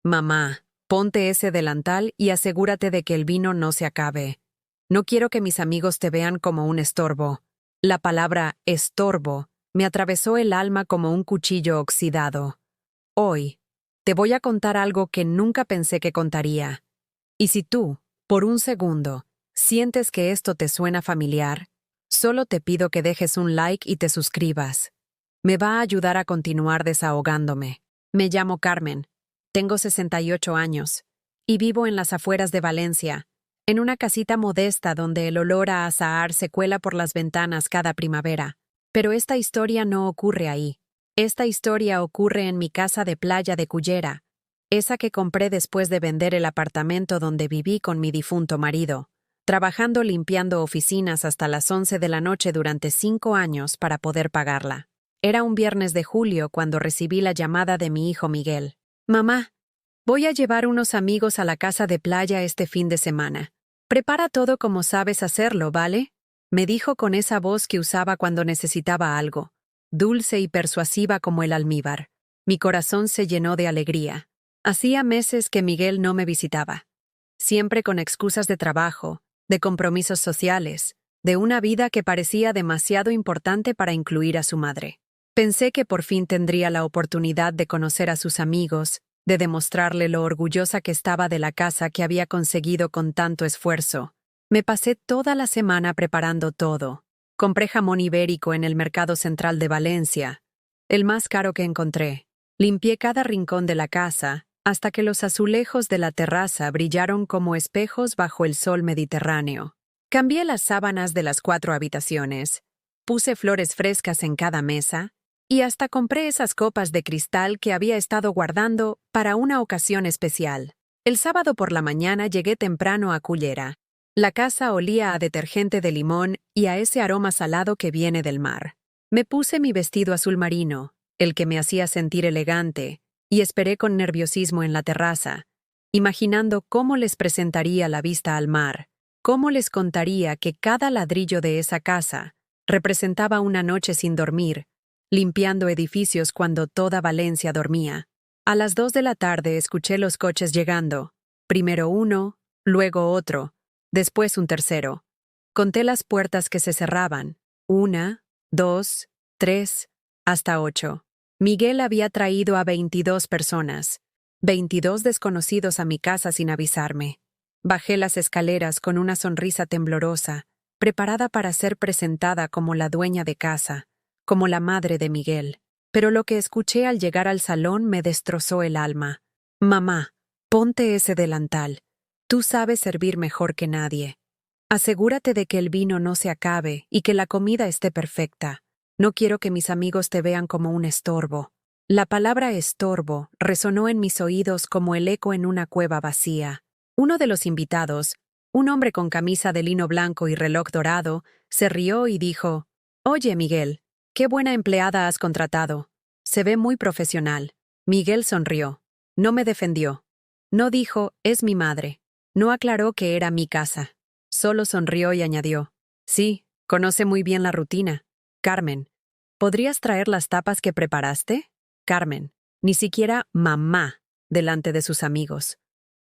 Mamá, ponte ese delantal y asegúrate de que el vino no se acabe. No quiero que mis amigos te vean como un estorbo. La palabra estorbo me atravesó el alma como un cuchillo oxidado. Hoy, te voy a contar algo que nunca pensé que contaría. Y si tú, por un segundo, sientes que esto te suena familiar, solo te pido que dejes un like y te suscribas. Me va a ayudar a continuar desahogándome. Me llamo Carmen, tengo 68 años, y vivo en las afueras de Valencia, en una casita modesta donde el olor a azahar se cuela por las ventanas cada primavera. Pero esta historia no ocurre ahí. Esta historia ocurre en mi casa de playa de Cullera, esa que compré después de vender el apartamento donde viví con mi difunto marido, trabajando limpiando oficinas hasta las 11 de la noche durante 5 años para poder pagarla. Era un viernes de julio cuando recibí la llamada de mi hijo Miguel. Mamá, voy a llevar unos amigos a la casa de playa este fin de semana. Prepara todo como sabes hacerlo, ¿vale? Me dijo con esa voz que usaba cuando necesitaba algo, dulce y persuasiva como el almíbar. Mi corazón se llenó de alegría. Hacía meses que Miguel no me visitaba, siempre con excusas de trabajo, de compromisos sociales, de una vida que parecía demasiado importante para incluir a su madre. Pensé que por fin tendría la oportunidad de conocer a sus amigos, de demostrarle lo orgullosa que estaba de la casa que había conseguido con tanto esfuerzo. Me pasé toda la semana preparando todo. Compré jamón ibérico en el mercado central de Valencia, el más caro que encontré. Limpié cada rincón de la casa, hasta que los azulejos de la terraza brillaron como espejos bajo el sol mediterráneo. Cambié las sábanas de las 4 habitaciones, puse flores frescas en cada mesa, y hasta compré esas copas de cristal que había estado guardando para una ocasión especial. El sábado por la mañana llegué temprano a Cullera. La casa olía a detergente de limón y a ese aroma salado que viene del mar. Me puse mi vestido azul marino, el que me hacía sentir elegante, y esperé con nerviosismo en la terraza, imaginando cómo les presentaría la vista al mar, cómo les contaría que cada ladrillo de esa casa representaba una noche sin dormir, limpiando edificios cuando toda Valencia dormía. A las 2 de la tarde escuché los coches llegando, primero uno, luego otro, después un tercero. Conté las puertas que se cerraban, 1, 2, 3, hasta 8. Miguel había traído a 22 personas, 22 desconocidos a mi casa sin avisarme. Bajé las escaleras con una sonrisa temblorosa, preparada para ser presentada como la dueña de casa, como la madre de Miguel. Pero lo que escuché al llegar al salón me destrozó el alma. Mamá, ponte ese delantal. Tú sabes servir mejor que nadie. Asegúrate de que el vino no se acabe y que la comida esté perfecta. No quiero que mis amigos te vean como un estorbo. La palabra estorbo resonó en mis oídos como el eco en una cueva vacía. Uno de los invitados, un hombre con camisa de lino blanco y reloj dorado, se rió y dijo: «Oye, Miguel, qué buena empleada has contratado. Se ve muy profesional». Miguel sonrió. No me defendió. No dijo: «Es mi madre». No aclaró que era mi casa. Solo sonrió y añadió: «Sí, conoce muy bien la rutina. Carmen, ¿podrías traer las tapas que preparaste?» Carmen, ni siquiera mamá, delante de sus amigos.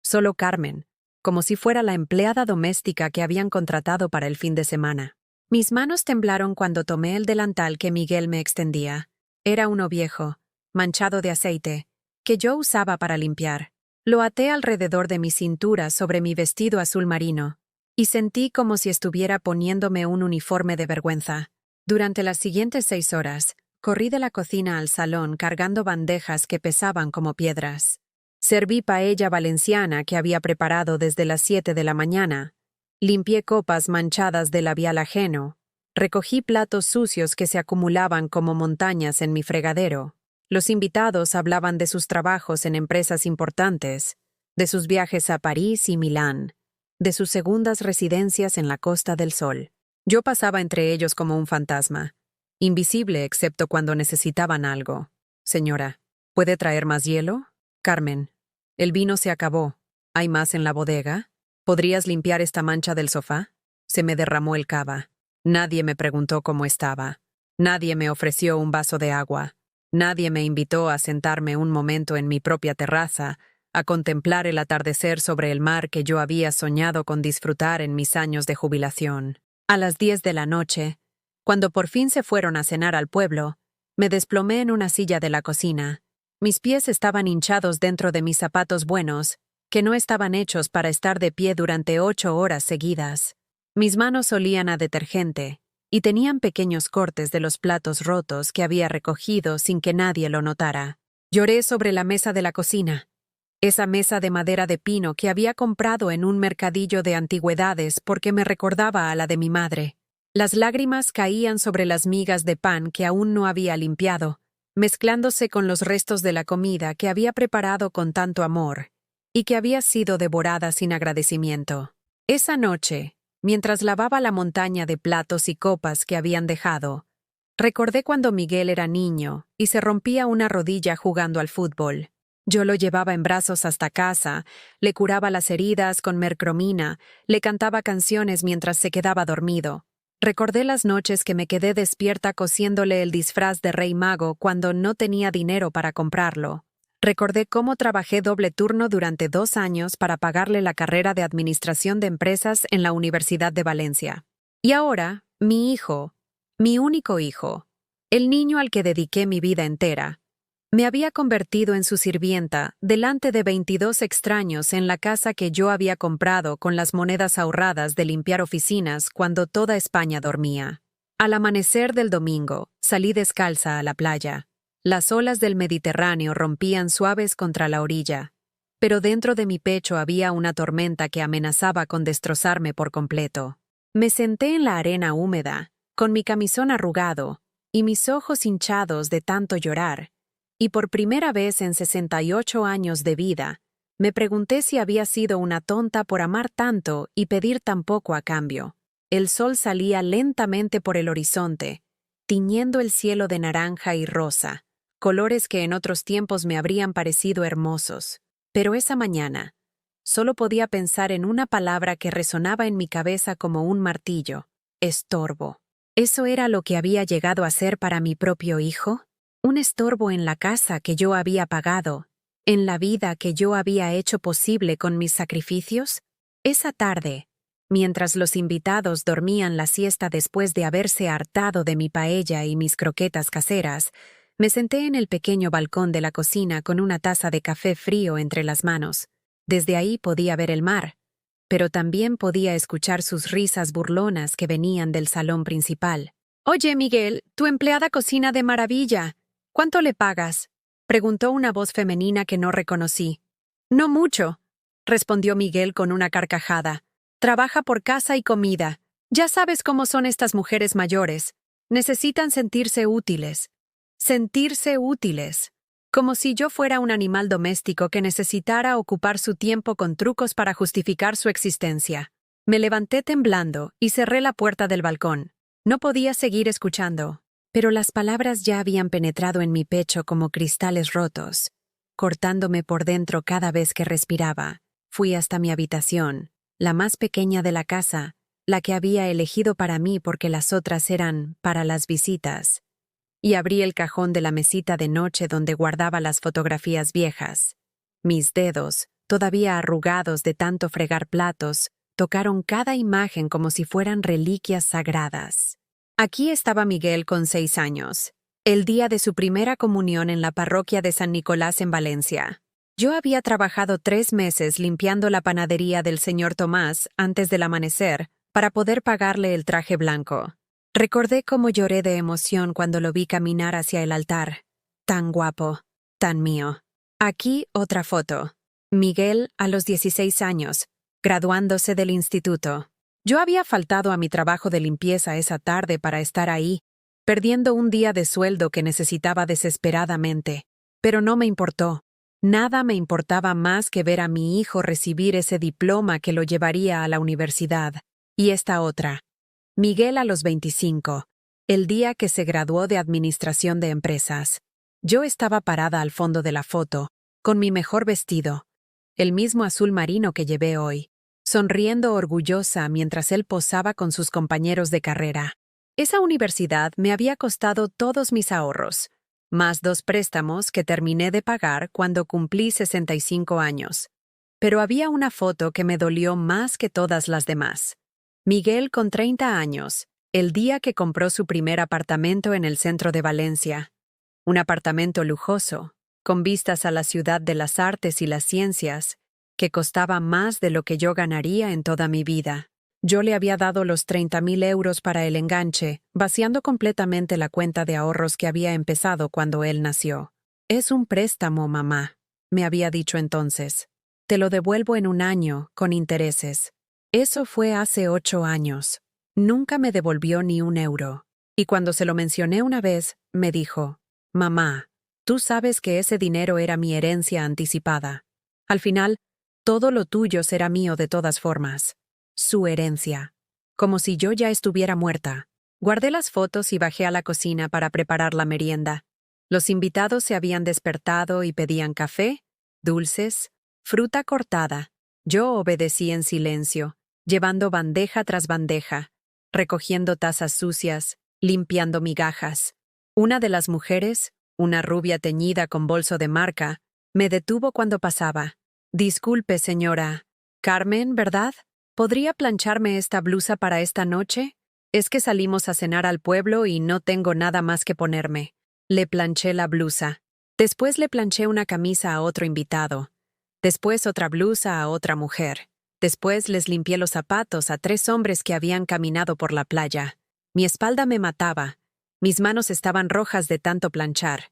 Solo Carmen, como si fuera la empleada doméstica que habían contratado para el fin de semana. Mis manos temblaron cuando tomé el delantal que Miguel me extendía. Era uno viejo, manchado de aceite, que yo usaba para limpiar. Lo até alrededor de mi cintura sobre mi vestido azul marino, y sentí como si estuviera poniéndome un uniforme de vergüenza. Durante las siguientes 6 horas, corrí de la cocina al salón cargando bandejas que pesaban como piedras. Serví paella valenciana que había preparado desde las 7 de la mañana. Limpié copas manchadas de labial ajeno. Recogí platos sucios que se acumulaban como montañas en mi fregadero. Los invitados hablaban de sus trabajos en empresas importantes, de sus viajes a París y Milán, de sus segundas residencias en la Costa del Sol. Yo pasaba entre ellos como un fantasma, invisible excepto cuando necesitaban algo. «Señora, ¿puede traer más hielo?» «Carmen, el vino se acabó. ¿Hay más en la bodega? ¿Podrías limpiar esta mancha del sofá?» Se me derramó el cava. Nadie me preguntó cómo estaba. Nadie me ofreció un vaso de agua. Nadie me invitó a sentarme un momento en mi propia terraza, a contemplar el atardecer sobre el mar que yo había soñado con disfrutar en mis años de jubilación. A las 10 de la noche, cuando por fin se fueron a cenar al pueblo, me desplomé en una silla de la cocina. Mis pies estaban hinchados dentro de mis zapatos buenos, que no estaban hechos para estar de pie durante 8 horas seguidas. Mis manos olían a detergente, y tenían pequeños cortes de los platos rotos que había recogido sin que nadie lo notara. Lloré sobre la mesa de la cocina, esa mesa de madera de pino que había comprado en un mercadillo de antigüedades porque me recordaba a la de mi madre. Las lágrimas caían sobre las migas de pan que aún no había limpiado, mezclándose con los restos de la comida que había preparado con tanto amor y que había sido devorada sin agradecimiento. Esa noche, mientras lavaba la montaña de platos y copas que habían dejado, recordé cuando Miguel era niño y se rompía una rodilla jugando al fútbol. Yo lo llevaba en brazos hasta casa, le curaba las heridas con mercromina, le cantaba canciones mientras se quedaba dormido. Recordé las noches que me quedé despierta cosiéndole el disfraz de Rey Mago cuando no tenía dinero para comprarlo. Recordé cómo trabajé doble turno durante 2 años para pagarle la carrera de Administración de Empresas en la Universidad de Valencia. Y ahora, mi hijo, mi único hijo, el niño al que dediqué mi vida entera, me había convertido en su sirvienta delante de 22 extraños en la casa que yo había comprado con las monedas ahorradas de limpiar oficinas cuando toda España dormía. Al amanecer del domingo, salí descalza a la playa. Las olas del Mediterráneo rompían suaves contra la orilla, pero dentro de mi pecho había una tormenta que amenazaba con destrozarme por completo. Me senté en la arena húmeda, con mi camisón arrugado y mis ojos hinchados de tanto llorar, y por primera vez en 68 años de vida, me pregunté si había sido una tonta por amar tanto y pedir tan poco a cambio. El sol salía lentamente por el horizonte, tiñendo el cielo de naranja y rosa, colores que en otros tiempos me habrían parecido hermosos. Pero esa mañana, solo podía pensar en una palabra que resonaba en mi cabeza como un martillo: estorbo. ¿Eso era lo que había llegado a ser para mi propio hijo? Un estorbo en la casa que yo había pagado, en la vida que yo había hecho posible con mis sacrificios. Esa tarde, mientras los invitados dormían la siesta después de haberse hartado de mi paella y mis croquetas caseras, me senté en el pequeño balcón de la cocina con una taza de café frío entre las manos. Desde ahí podía ver el mar, pero también podía escuchar sus risas burlonas que venían del salón principal. «Oye, Miguel, tu empleada cocina de maravilla. ¿Cuánto le pagas?», preguntó una voz femenina que no reconocí. «No mucho», respondió Miguel con una carcajada. «Trabaja por casa y comida. Ya sabes cómo son estas mujeres mayores. Necesitan sentirse útiles. Sentirse útiles. Como si yo fuera un animal doméstico que necesitara ocupar su tiempo con trucos para justificar su existencia». Me levanté temblando y cerré la puerta del balcón. No podía seguir escuchando, pero las palabras ya habían penetrado en mi pecho como cristales rotos, cortándome por dentro cada vez que respiraba. Fui hasta mi habitación, la más pequeña de la casa, la que había elegido para mí porque las otras eran para las visitas, y abrí el cajón de la mesita de noche donde guardaba las fotografías viejas. Mis dedos, todavía arrugados de tanto fregar platos, tocaron cada imagen como si fueran reliquias sagradas. Aquí estaba Miguel con 6 años, el día de su primera comunión en la parroquia de San Nicolás en Valencia. Yo había trabajado 3 meses limpiando la panadería del señor Tomás antes del amanecer para poder pagarle el traje blanco. Recordé cómo lloré de emoción cuando lo vi caminar hacia el altar. Tan guapo, tan mío. Aquí otra foto. Miguel a los 16 años, graduándose del instituto. Yo había faltado a mi trabajo de limpieza esa tarde para estar ahí, perdiendo un día de sueldo que necesitaba desesperadamente. Pero no me importó. Nada me importaba más que ver a mi hijo recibir ese diploma que lo llevaría a la universidad. Y esta otra. Miguel a los 25, el día que se graduó de Administración de Empresas. Yo estaba parada al fondo de la foto, con mi mejor vestido, el mismo azul marino que llevé hoy, sonriendo orgullosa mientras él posaba con sus compañeros de carrera. Esa universidad me había costado todos mis ahorros. más 2 préstamos que terminé de pagar cuando cumplí 65 años. Pero había una foto que me dolió más que todas las demás. Miguel con 30 años, el día que compró su primer apartamento en el centro de Valencia. Un apartamento lujoso, con vistas a la ciudad de las artes y las ciencias, que costaba más de lo que yo ganaría en toda mi vida. Yo le había dado los 30.000 euros para el enganche, vaciando completamente la cuenta de ahorros que había empezado cuando él nació. «Es un préstamo, mamá», me había dicho entonces. «Te lo devuelvo en un año, con intereses». Eso fue hace 8 años. Nunca me devolvió ni un euro. Y cuando se lo mencioné una vez, me dijo: «Mamá, tú sabes que ese dinero era mi herencia anticipada. Al final, todo lo tuyo será mío de todas formas». Su herencia. Como si yo ya estuviera muerta. Guardé las fotos y bajé a la cocina para preparar la merienda. Los invitados se habían despertado y pedían café, dulces, fruta cortada. Yo obedecí en silencio, llevando bandeja tras bandeja, recogiendo tazas sucias, limpiando migajas. Una de las mujeres, una rubia teñida con bolso de marca, me detuvo cuando pasaba. «Disculpe, señora. Carmen, ¿verdad? ¿Podría plancharme esta blusa para esta noche? Es que salimos a cenar al pueblo y no tengo nada más que ponerme». Le planché la blusa. Después le planché una camisa a otro invitado. Después otra blusa a otra mujer. Después les limpié los zapatos a 3 hombres que habían caminado por la playa. Mi espalda me mataba. Mis manos estaban rojas de tanto planchar.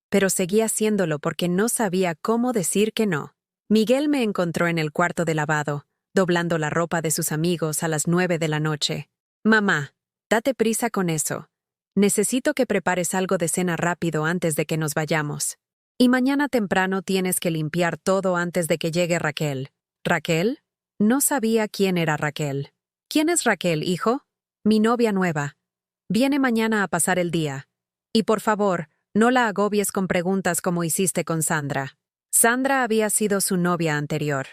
Pero seguía haciéndolo porque no sabía cómo decir que no. Miguel me encontró en el cuarto de lavado, doblando la ropa de sus amigos a las 9 de la noche. «Mamá, date prisa con eso. Necesito que prepares algo de cena rápido antes de que nos vayamos. Y mañana temprano tienes que limpiar todo antes de que llegue Raquel». «¿Raquel?» No sabía quién era Raquel. «¿Quién es Raquel, hijo?» «Mi novia nueva. Viene mañana a pasar el día. Y por favor, no la agobies con preguntas como hiciste con Sandra». Sandra había sido su novia anterior.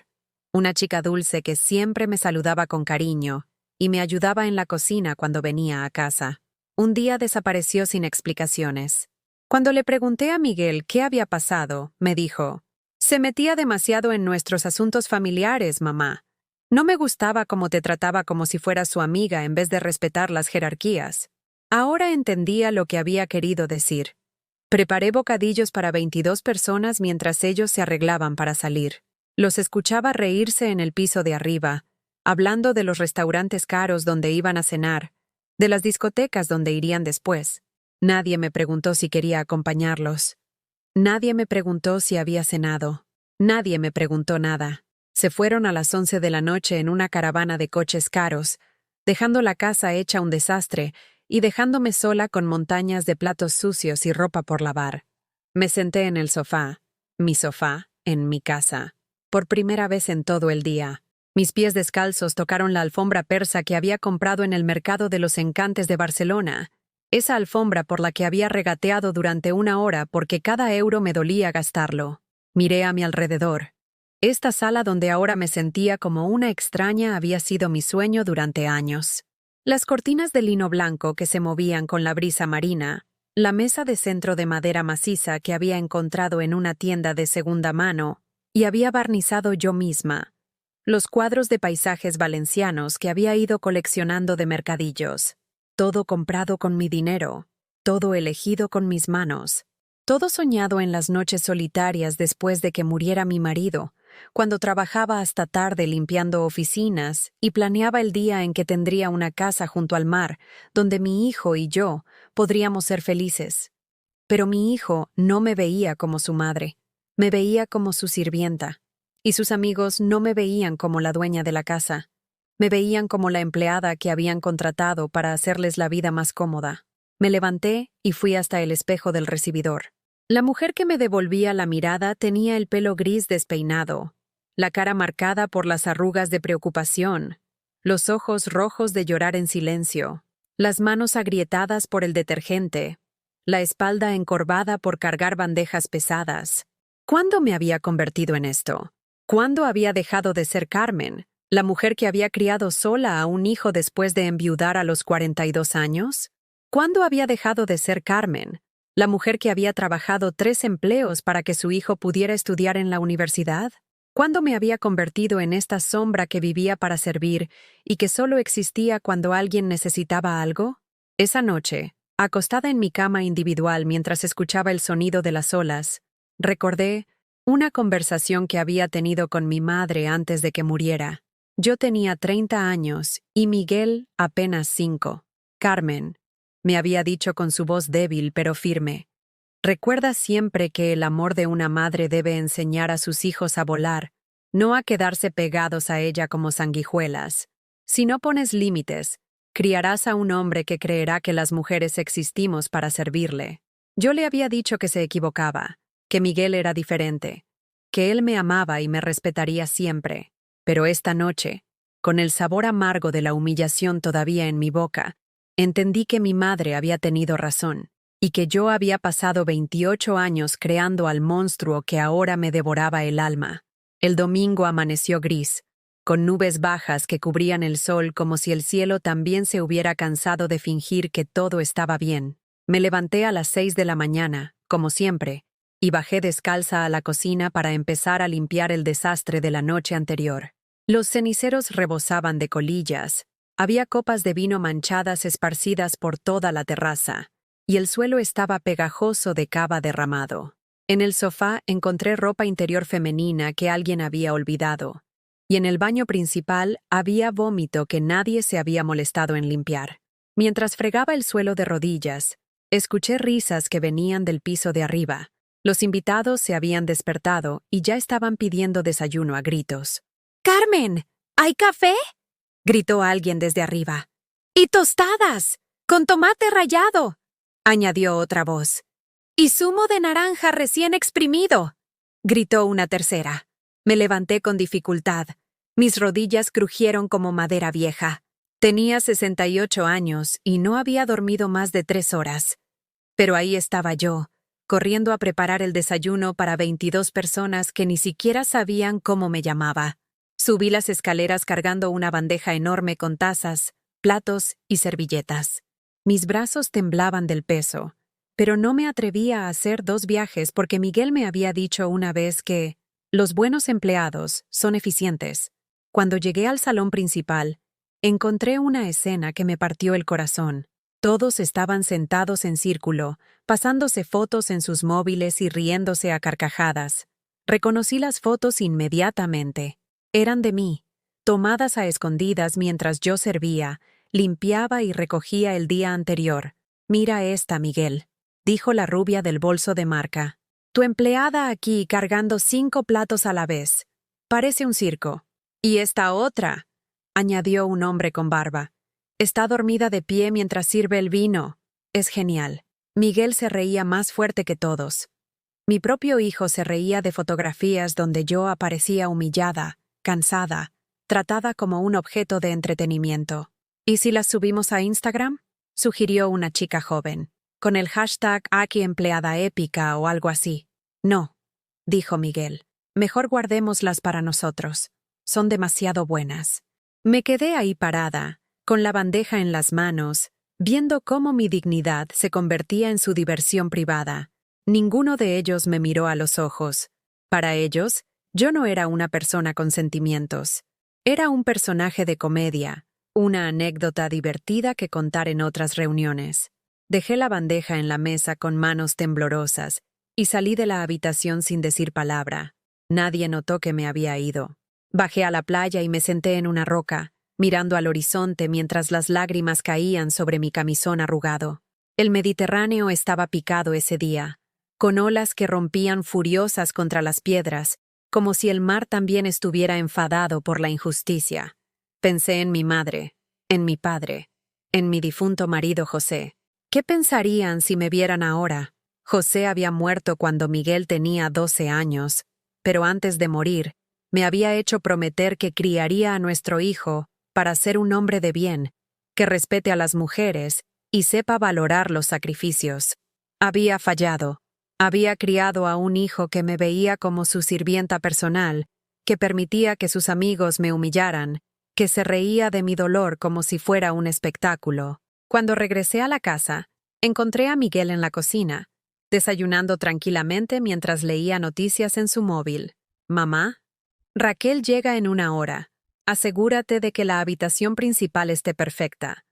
Una chica dulce que siempre me saludaba con cariño y me ayudaba en la cocina cuando venía a casa. Un día desapareció sin explicaciones. Cuando le pregunté a Miguel qué había pasado, me dijo: «Se metía demasiado en nuestros asuntos familiares, mamá. No me gustaba cómo te trataba como si fueras su amiga en vez de respetar las jerarquías». Ahora entendía lo que había querido decir. Preparé bocadillos para 22 personas mientras ellos se arreglaban para salir. Los escuchaba reírse en el piso de arriba, hablando de los restaurantes caros donde iban a cenar, de las discotecas donde irían después. Nadie me preguntó si quería acompañarlos. Nadie me preguntó si había cenado. Nadie me preguntó nada. Se fueron a las 11 de la noche en una caravana de coches caros, dejando la casa hecha un desastre y dejándome sola con montañas de platos sucios y ropa por lavar. Me senté en el sofá, mi sofá, en mi casa, por primera vez en todo el día. Mis pies descalzos tocaron la alfombra persa que había comprado en el mercado de los Encantes de Barcelona, esa alfombra por la que había regateado durante 1 hora porque cada euro me dolía gastarlo. Miré a mi alrededor. Esta sala donde ahora me sentía como una extraña había sido mi sueño durante años. Las cortinas de lino blanco que se movían con la brisa marina, la mesa de centro de madera maciza que había encontrado en una tienda de segunda mano y había barnizado yo misma, los cuadros de paisajes valencianos que había ido coleccionando de mercadillos, todo comprado con mi dinero, todo elegido con mis manos, todo soñado en las noches solitarias después de que muriera mi marido, cuando trabajaba hasta tarde limpiando oficinas y planeaba el día en que tendría una casa junto al mar, donde mi hijo y yo podríamos ser felices. Pero mi hijo no me veía como su madre, me veía como su sirvienta, y sus amigos no me veían como la dueña de la casa, me veían como la empleada que habían contratado para hacerles la vida más cómoda. Me levanté y fui hasta el espejo del recibidor. La mujer que me devolvía la mirada tenía el pelo gris despeinado, la cara marcada por las arrugas de preocupación, los ojos rojos de llorar en silencio, las manos agrietadas por el detergente, la espalda encorvada por cargar bandejas pesadas. ¿Cuándo me había convertido en esto? ¿Cuándo había dejado de ser Carmen, la mujer que había criado sola a un hijo después de enviudar a los 42 años? ¿Cuándo había dejado de ser Carmen, ¿La mujer que había trabajado 3 empleos para que su hijo pudiera estudiar en la universidad? ¿Cuándo me había convertido en esta sombra que vivía para servir y que solo existía cuando alguien necesitaba algo? Esa noche, acostada en mi cama individual mientras escuchaba el sonido de las olas, recordé una conversación que había tenido con mi madre antes de que muriera. Yo tenía 30 años y Miguel apenas 5. Carmen, me había dicho con su voz débil pero firme, recuerda siempre que el amor de una madre debe enseñar a sus hijos a volar, no a quedarse pegados a ella como sanguijuelas. Si no pones límites, criarás a un hombre que creerá que las mujeres existimos para servirle. Yo le había dicho que se equivocaba, que Miguel era diferente, que él me amaba y me respetaría siempre. Pero esta noche, con el sabor amargo de la humillación todavía en mi boca, entendí que mi madre había tenido razón y que yo había pasado 28 años creando al monstruo que ahora me devoraba el alma. El domingo amaneció gris, con nubes bajas que cubrían el sol como si el cielo también se hubiera cansado de fingir que todo estaba bien. Me levanté a las 6 de la mañana, como siempre, y bajé descalza a la cocina para empezar a limpiar el desastre de la noche anterior. Los ceniceros rebosaban de colillas, había copas de vino manchadas esparcidas por toda la terraza, y el suelo estaba pegajoso de cava derramado. En el sofá encontré ropa interior femenina que alguien había olvidado, y en el baño principal había vómito que nadie se había molestado en limpiar. Mientras fregaba el suelo de rodillas, escuché risas que venían del piso de arriba. Los invitados se habían despertado y ya estaban pidiendo desayuno a gritos. «¡Carmen! ¿Hay café?», gritó alguien desde arriba. «¡Y tostadas! ¡Con tomate rallado!», añadió otra voz. «¡Y zumo de naranja recién exprimido!», gritó una tercera. Me levanté con dificultad. Mis rodillas crujieron como madera vieja. Tenía 68 años y no había dormido más de 3 horas. Pero ahí estaba yo, corriendo a preparar el desayuno para 22 personas que ni siquiera sabían cómo me llamaba. Subí las escaleras cargando una bandeja enorme con tazas, platos y servilletas. Mis brazos temblaban del peso, pero no me atrevía a hacer 2 viajes porque Miguel me había dicho una vez que los buenos empleados son eficientes. Cuando llegué al salón principal, encontré una escena que me partió el corazón. Todos estaban sentados en círculo, pasándose fotos en sus móviles y riéndose a carcajadas. Reconocí las fotos inmediatamente. Eran de mí, tomadas a escondidas mientras yo servía, limpiaba y recogía el día anterior. «Mira esta, Miguel», dijo la rubia del bolso de marca. «Tu empleada aquí cargando 5 platos a la vez. Parece un circo». «Y esta otra», añadió un hombre con barba. «Está dormida de pie mientras sirve el vino. Es genial». Miguel se reía más fuerte que todos. Mi propio hijo se reía de fotografías donde yo aparecía humillada, cansada, tratada como un objeto de entretenimiento. «¿Y si las subimos a Instagram?», sugirió una chica joven, con el hashtag «Aquí empleada épica» o algo así. «No», dijo Miguel. «Mejor guardémoslas para nosotros. Son demasiado buenas». Me quedé ahí parada, con la bandeja en las manos, viendo cómo mi dignidad se convertía en su diversión privada. Ninguno de ellos me miró a los ojos. Para ellos, yo no era una persona con sentimientos. Era un personaje de comedia, una anécdota divertida que contar en otras reuniones. Dejé la bandeja en la mesa con manos temblorosas y salí de la habitación sin decir palabra. Nadie notó que me había ido. Bajé a la playa y me senté en una roca, mirando al horizonte mientras las lágrimas caían sobre mi camisón arrugado. El Mediterráneo estaba picado ese día, con olas que rompían furiosas contra las piedras, como si el mar también estuviera enfadado por la injusticia. Pensé en mi madre, en mi padre, en mi difunto marido José. ¿Qué pensarían si me vieran ahora? José había muerto cuando Miguel tenía 12 años, pero antes de morir, me había hecho prometer que criaría a nuestro hijo para ser un hombre de bien, que respete a las mujeres y sepa valorar los sacrificios. Había fallado. Había criado a un hijo que me veía como su sirvienta personal, que permitía que sus amigos me humillaran, que se reía de mi dolor como si fuera un espectáculo. Cuando regresé a la casa, encontré a Miguel en la cocina, desayunando tranquilamente mientras leía noticias en su móvil. Mamá, Raquel llega en 1 hora. Asegúrate de que la habitación principal esté perfecta.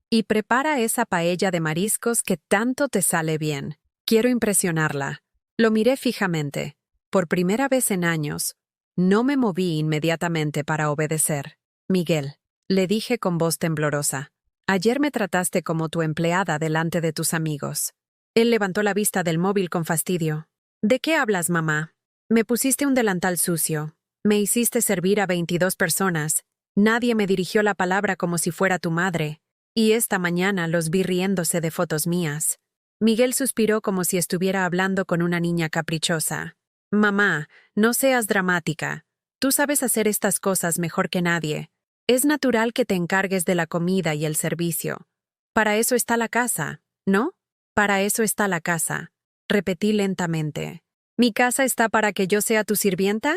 Y prepara esa paella de mariscos que tanto te sale bien. Quiero impresionarla. Lo miré fijamente. Por primera vez en años, no me moví inmediatamente para obedecer. Miguel, le dije con voz temblorosa, ayer me trataste como tu empleada delante de tus amigos. Él levantó la vista del móvil con fastidio. ¿De qué hablas, mamá? Me pusiste un delantal sucio. Me hiciste servir a 22 personas. Nadie me dirigió la palabra como si fuera tu madre. Y esta mañana los vi riéndose de fotos mías. Miguel suspiró como si estuviera hablando con una niña caprichosa. Mamá, no seas dramática. Tú sabes hacer estas cosas mejor que nadie. Es natural que te encargues de la comida y el servicio. Para eso está la casa, ¿no? Para eso está la casa. Repetí lentamente. ¿Mi casa está para que yo sea tu sirvienta?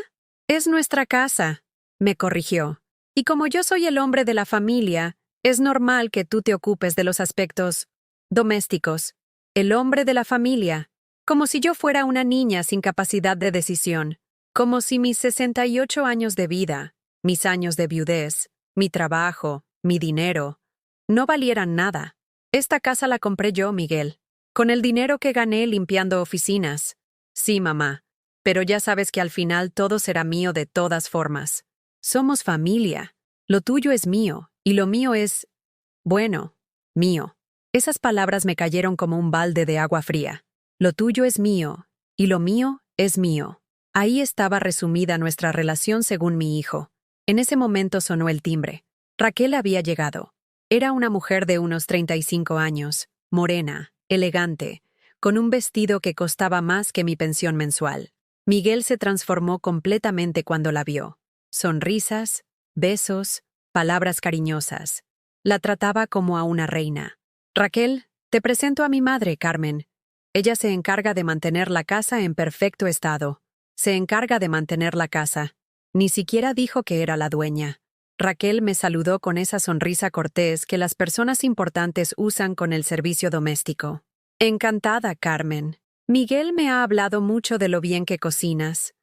Es nuestra casa, me corrigió. Y como yo soy el hombre de la familia, es normal que tú te ocupes de los aspectos domésticos. El hombre de la familia. Como si yo fuera una niña sin capacidad de decisión. Como si mis 68 años de vida, mis años de viudez, mi trabajo, mi dinero, no valieran nada. Esta casa la compré yo, Miguel, con el dinero que gané limpiando oficinas. Sí, mamá, pero ya sabes que al final todo será mío de todas formas. Somos familia. Lo tuyo es mío, y lo mío es, bueno, mío. Esas palabras me cayeron como un balde de agua fría. Lo tuyo es mío, y lo mío es mío. Ahí estaba resumida nuestra relación según mi hijo. En ese momento sonó el timbre. Raquel había llegado. Era una mujer de unos 35 años, morena, elegante, con un vestido que costaba más que mi pensión mensual. Miguel se transformó completamente cuando la vio. Sonrisas, besos, palabras cariñosas. La trataba como a una reina. Raquel, te presento a mi madre, Carmen. Ella se encarga de mantener la casa en perfecto estado. Se encarga de mantener la casa. Ni siquiera dijo que era la dueña. Raquel me saludó con esa sonrisa cortés que las personas importantes usan con el servicio doméstico. Encantada, Carmen. Miguel me ha hablado mucho de lo bien que cocinas.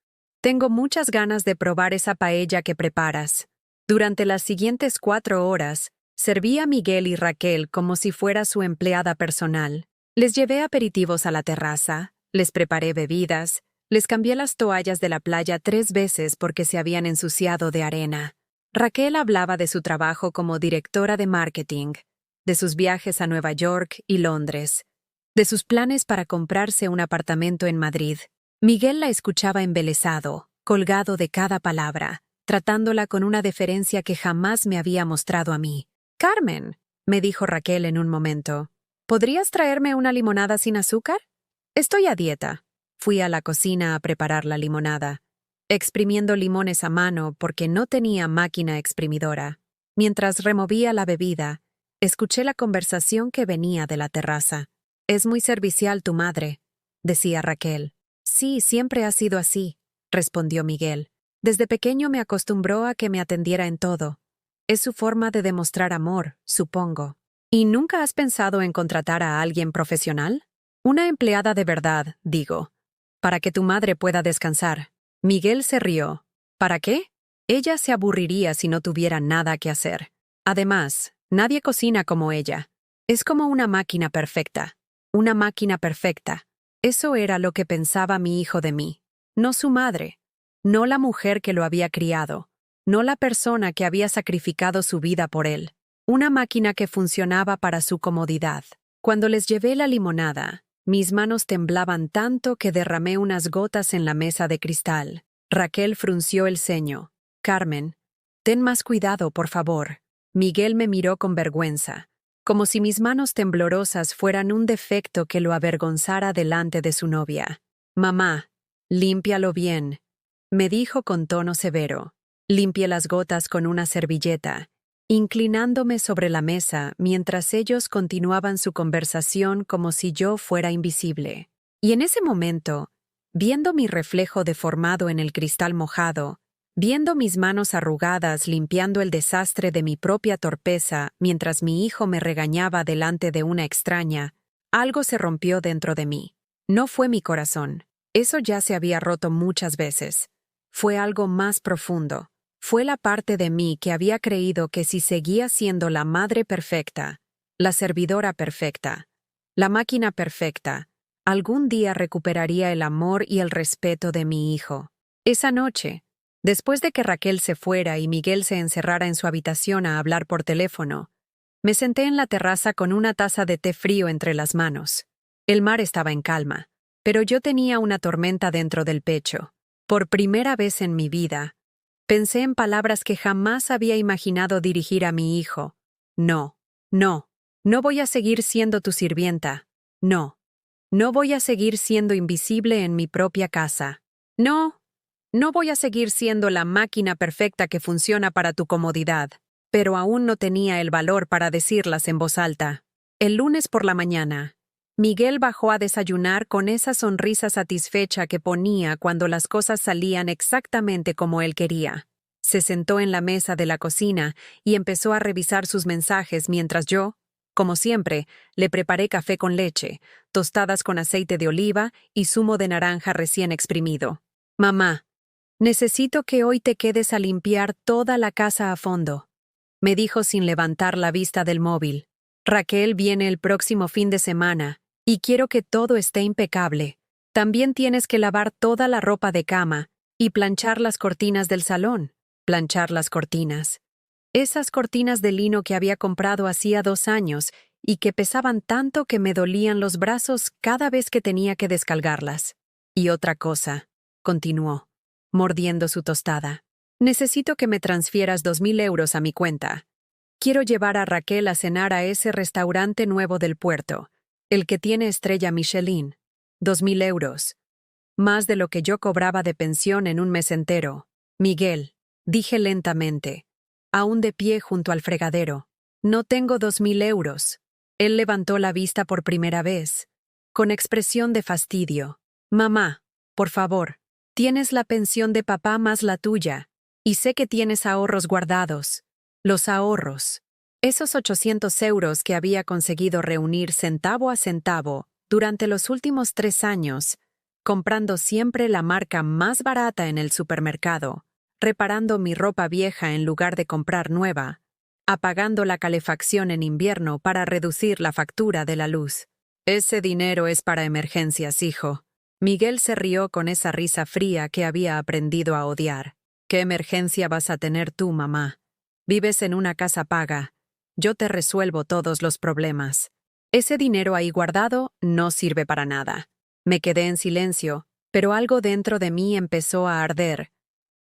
Tengo muchas ganas de probar esa paella que preparas. Durante las siguientes 4 horas, serví a Miguel y Raquel como si fuera su empleada personal. Les llevé aperitivos a la terraza, les preparé bebidas, les cambié las toallas de la playa 3 veces porque se habían ensuciado de arena. Raquel hablaba de su trabajo como directora de marketing, de sus viajes a Nueva York y Londres, de sus planes para comprarse un apartamento en Madrid. Miguel la escuchaba embelesado, colgado de cada palabra, tratándola con una deferencia que jamás me había mostrado a mí. «Carmen», me dijo Raquel en un momento, ¿podrías traerme una limonada sin azúcar? Estoy a dieta. Fui a la cocina a preparar la limonada, exprimiendo limones a mano porque no tenía máquina exprimidora. Mientras removía la bebida, escuché la conversación que venía de la terraza. «Es muy servicial tu madre», decía Raquel. «Sí, siempre ha sido así», respondió Miguel. «Desde pequeño me acostumbró a que me atendiera en todo. Es su forma de demostrar amor, supongo». ¿Y nunca has pensado en contratar a alguien profesional? Una empleada de verdad, digo, para que tu madre pueda descansar. Miguel se rió. ¿Para qué? Ella se aburriría si no tuviera nada que hacer. Además, nadie cocina como ella. Es como una máquina perfecta. Una máquina perfecta. Eso era lo que pensaba mi hijo de mí. No su madre. No la mujer que lo había criado. No la persona que había sacrificado su vida por él. Una máquina que funcionaba para su comodidad. Cuando les llevé la limonada, mis manos temblaban tanto que derramé unas gotas en la mesa de cristal. Raquel frunció el ceño. «Carmen, ten más cuidado, por favor». Miguel me miró con vergüenza, como si mis manos temblorosas fueran un defecto que lo avergonzara delante de su novia. «Mamá, límpialo bien», me dijo con tono severo. Limpié las gotas con una servilleta, inclinándome sobre la mesa mientras ellos continuaban su conversación como si yo fuera invisible. Y en ese momento, viendo mi reflejo deformado en el cristal mojado, viendo mis manos arrugadas limpiando el desastre de mi propia torpeza mientras mi hijo me regañaba delante de una extraña, algo se rompió dentro de mí. No fue mi corazón. Eso ya se había roto muchas veces. Fue algo más profundo. Fue la parte de mí que había creído que si seguía siendo la madre perfecta, la servidora perfecta, la máquina perfecta, algún día recuperaría el amor y el respeto de mi hijo. Esa noche, después de que Raquel se fuera y Miguel se encerrara en su habitación a hablar por teléfono, me senté en la terraza con una taza de té frío entre las manos. El mar estaba en calma, pero yo tenía una tormenta dentro del pecho. Por primera vez en mi vida, pensé en palabras que jamás había imaginado dirigir a mi hijo. No, no, no voy a seguir siendo tu sirvienta. No, no voy a seguir siendo invisible en mi propia casa. No, no voy a seguir siendo la máquina perfecta que funciona para tu comodidad. Pero aún no tenía el valor para decirlas en voz alta. El lunes por la mañana, Miguel bajó a desayunar con esa sonrisa satisfecha que ponía cuando las cosas salían exactamente como él quería. Se sentó en la mesa de la cocina y empezó a revisar sus mensajes mientras yo, como siempre, le preparé café con leche, tostadas con aceite de oliva y zumo de naranja recién exprimido. «Mamá, necesito que hoy te quedes a limpiar toda la casa a fondo», me dijo sin levantar la vista del móvil. «Raquel viene el próximo fin de semana y quiero que todo esté impecable. También tienes que lavar toda la ropa de cama y planchar las cortinas del salón». Planchar las cortinas. Esas cortinas de lino que había comprado hacía 2 años y que pesaban tanto que me dolían los brazos cada vez que tenía que descargarlas. «Y otra cosa», continuó, mordiendo su tostada. «Necesito que me transfieras 2.000 euros a mi cuenta. Quiero llevar a Raquel a cenar a ese restaurante nuevo del puerto, el que tiene estrella Michelin. 2.000 euros. Más de lo que yo cobraba de pensión en un mes entero. Miguel», dije lentamente, aún de pie junto al fregadero. «No tengo 2.000 euros». Él levantó la vista por primera vez, con expresión de fastidio. «Mamá, por favor, tienes la pensión de papá más la tuya, y sé que tienes ahorros guardados». Los ahorros. Esos 800 euros que había conseguido reunir centavo a centavo durante los últimos 3 años, comprando siempre la marca más barata en el supermercado, reparando mi ropa vieja en lugar de comprar nueva, apagando la calefacción en invierno para reducir la factura de la luz. «Ese dinero es para emergencias, hijo». Miguel se rió con esa risa fría que había aprendido a odiar. «¿Qué emergencia vas a tener tú, mamá? Vives en una casa paga. Yo te resuelvo todos los problemas. Ese dinero ahí guardado no sirve para nada». Me quedé en silencio, pero algo dentro de mí empezó a arder.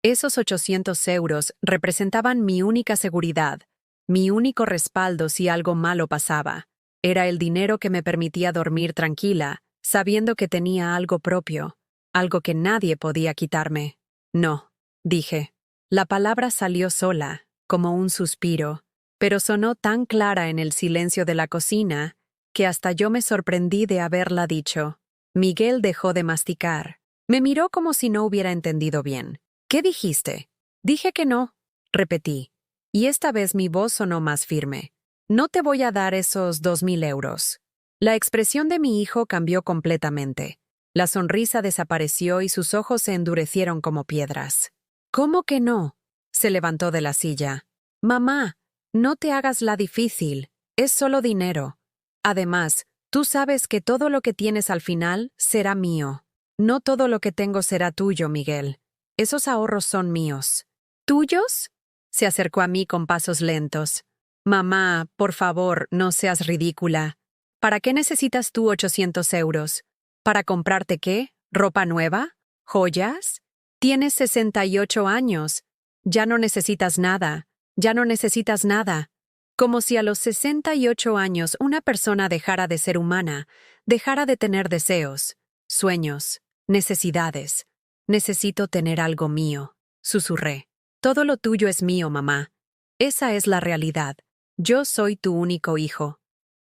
Esos 800 euros representaban mi única seguridad, mi único respaldo si algo malo pasaba. Era el dinero que me permitía dormir tranquila, sabiendo que tenía algo propio, algo que nadie podía quitarme. «No», dije. La palabra salió sola, como un suspiro, pero sonó tan clara en el silencio de la cocina que hasta yo me sorprendí de haberla dicho. Miguel dejó de masticar. Me miró como si no hubiera entendido bien. «¿Qué dijiste?» «Dije que no», repetí, y esta vez mi voz sonó más firme. «No te voy a dar esos 2.000 euros». La expresión de mi hijo cambió completamente. La sonrisa desapareció y sus ojos se endurecieron como piedras. «¿Cómo que no?» Se levantó de la silla. «Mamá, no te hagas la difícil. Es solo dinero. Además, tú sabes que todo lo que tienes al final será mío. No todo lo que tengo será tuyo, Miguel. Esos ahorros son míos». «¿Tuyos?». Se acercó a mí con pasos lentos. «Mamá, por favor, no seas ridícula. ¿Para qué necesitas tú 800 euros? ¿Para comprarte qué? ¿Ropa nueva? ¿Joyas? Tienes 68 años. Ya no necesitas nada. Ya no necesitas nada». Como si a los 68 años una persona dejara de ser humana, dejara de tener deseos, sueños, necesidades. «Necesito tener algo mío», susurré. «Todo lo tuyo es mío, mamá. Esa es la realidad. Yo soy tu único hijo,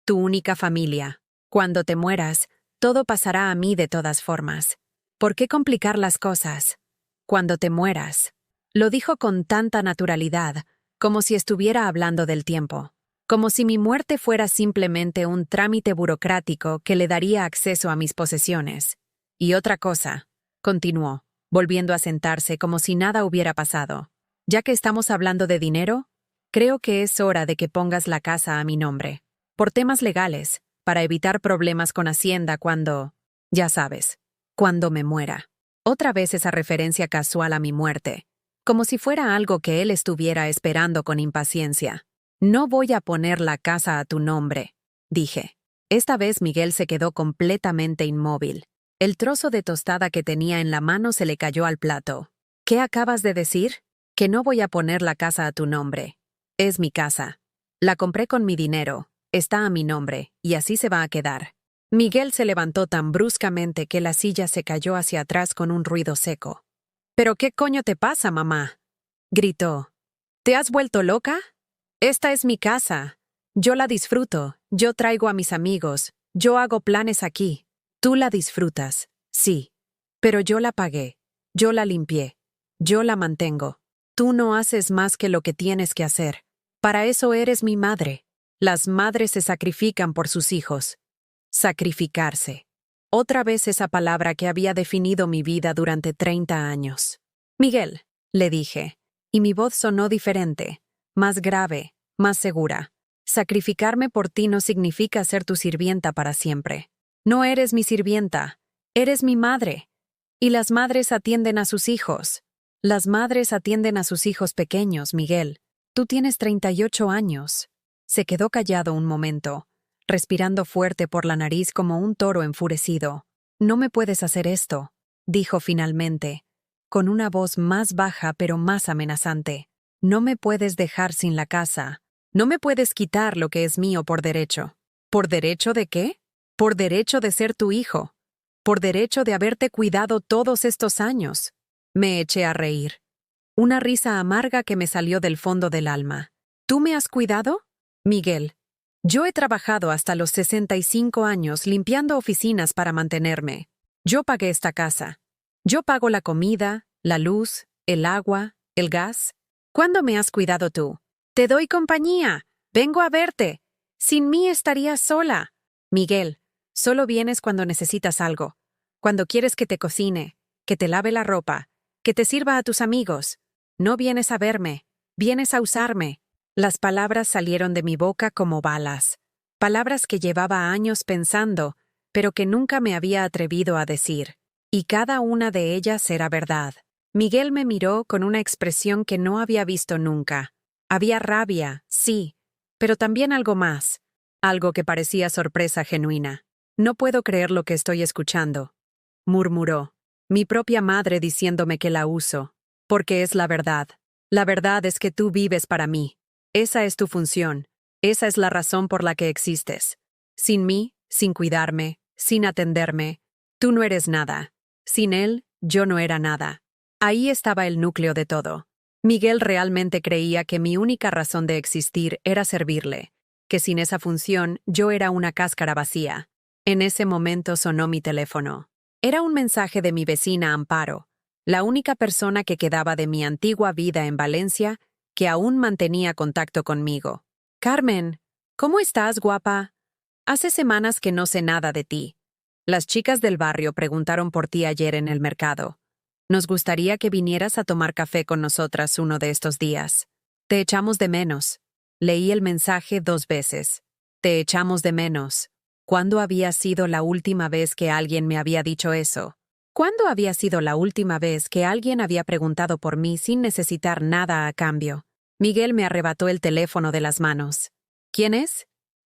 tu única familia. Cuando te mueras, todo pasará a mí de todas formas. ¿Por qué complicar las cosas? Cuando te mueras». Lo dijo con tanta naturalidad, como si estuviera hablando del tiempo, como si mi muerte fuera simplemente un trámite burocrático que le daría acceso a mis posesiones. Y otra cosa, continuó, volviendo a sentarse como si nada hubiera pasado. Ya que estamos hablando de dinero, creo que es hora de que pongas la casa a mi nombre. Por temas legales, para evitar problemas con Hacienda cuando, ya sabes, cuando me muera. Otra vez esa referencia casual a mi muerte, como si fuera algo que él estuviera esperando con impaciencia. No voy a poner la casa a tu nombre, dije. Esta vez Miguel se quedó completamente inmóvil. El trozo de tostada que tenía en la mano se le cayó al plato. ¿Qué acabas de decir? Que no voy a poner la casa a tu nombre. Es mi casa. La compré con mi dinero, está a mi nombre, y así se va a quedar. Miguel se levantó tan bruscamente que la silla se cayó hacia atrás con un ruido seco. ¿Pero qué coño te pasa, mamá?, gritó. ¿Te has vuelto loca? Esta es mi casa. Yo la disfruto, yo traigo a mis amigos, yo hago planes aquí. Tú la disfrutas, sí. Pero yo la pagué, yo la limpié, yo la mantengo. Tú no haces más que lo que tienes que hacer. Para eso eres mi madre. Las madres se sacrifican por sus hijos. Sacrificarse. Otra vez esa palabra que había definido mi vida durante 30 años. Miguel, le dije, y mi voz sonó diferente, más grave, más segura. Sacrificarme por ti no significa ser tu sirvienta para siempre. No eres mi sirvienta, eres mi madre. Y las madres atienden a sus hijos. Las madres atienden a sus hijos pequeños, Miguel. Tú tienes 38 años. Se quedó callado un momento, respirando fuerte por la nariz como un toro enfurecido. No me puedes hacer esto, dijo finalmente, con una voz más baja pero más amenazante. No me puedes dejar sin la casa. No me puedes quitar lo que es mío por derecho. ¿Por derecho de qué? Por derecho de ser tu hijo. Por derecho de haberte cuidado todos estos años. Me eché a reír. Una risa amarga que me salió del fondo del alma. ¿Tú me has cuidado? Miguel. Yo he trabajado hasta los 65 años limpiando oficinas para mantenerme. Yo pagué esta casa. Yo pago la comida, la luz, el agua, el gas. ¿Cuándo me has cuidado tú? Te doy compañía. Vengo a verte. Sin mí estarías sola. Miguel, solo vienes cuando necesitas algo. Cuando quieres que te cocine, que te lave la ropa, que te sirva a tus amigos. No vienes a verme, vienes a usarme. Las palabras salieron de mi boca como balas. Palabras que llevaba años pensando, pero que nunca me había atrevido a decir. Y cada una de ellas era verdad. Miguel me miró con una expresión que no había visto nunca. Había rabia, sí, pero también algo más. Algo que parecía sorpresa genuina. No puedo creer lo que estoy escuchando, murmuró. Mi propia madre diciéndome que la uso. Porque es la verdad. La verdad es que tú vives para mí. Esa es tu función. Esa es la razón por la que existes. Sin mí, sin cuidarme, sin atenderme, tú no eres nada. Sin él, yo no era nada. Ahí estaba el núcleo de todo. Miguel realmente creía que mi única razón de existir era servirle, que sin esa función yo era una cáscara vacía. En ese momento sonó mi teléfono. Era un mensaje de mi vecina Amparo, la única persona que quedaba de mi antigua vida en Valencia que aún mantenía contacto conmigo. Carmen, ¿cómo estás, guapa? Hace semanas que no sé nada de ti. Las chicas del barrio preguntaron por ti ayer en el mercado. Nos gustaría que vinieras a tomar café con nosotras uno de estos días. Te echamos de menos. Leí el mensaje 2 veces. Te echamos de menos. ¿Cuándo había sido la última vez que alguien me había dicho eso? ¿Cuándo había sido la última vez que alguien había preguntado por mí sin necesitar nada a cambio? Miguel me arrebató el teléfono de las manos. ¿Quién es?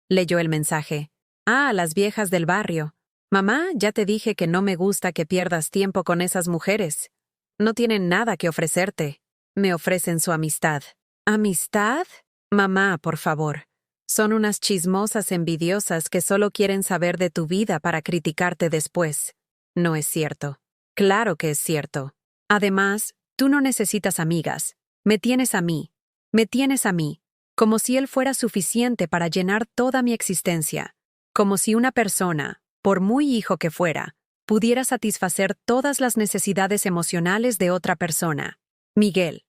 Leyó el mensaje. Ah, las viejas del barrio. Mamá, ya te dije que no me gusta que pierdas tiempo con esas mujeres. No tienen nada que ofrecerte. Me ofrecen su amistad. ¿Amistad? Mamá, por favor. Son unas chismosas envidiosas que solo quieren saber de tu vida para criticarte después. No es cierto. Claro que es cierto. Además, tú no necesitas amigas. Me tienes a mí. Me tienes a mí. Como si él fuera suficiente para llenar toda mi existencia. Como si una persona, por muy hijo que fuera, pudiera satisfacer todas las necesidades emocionales de otra persona. Miguel,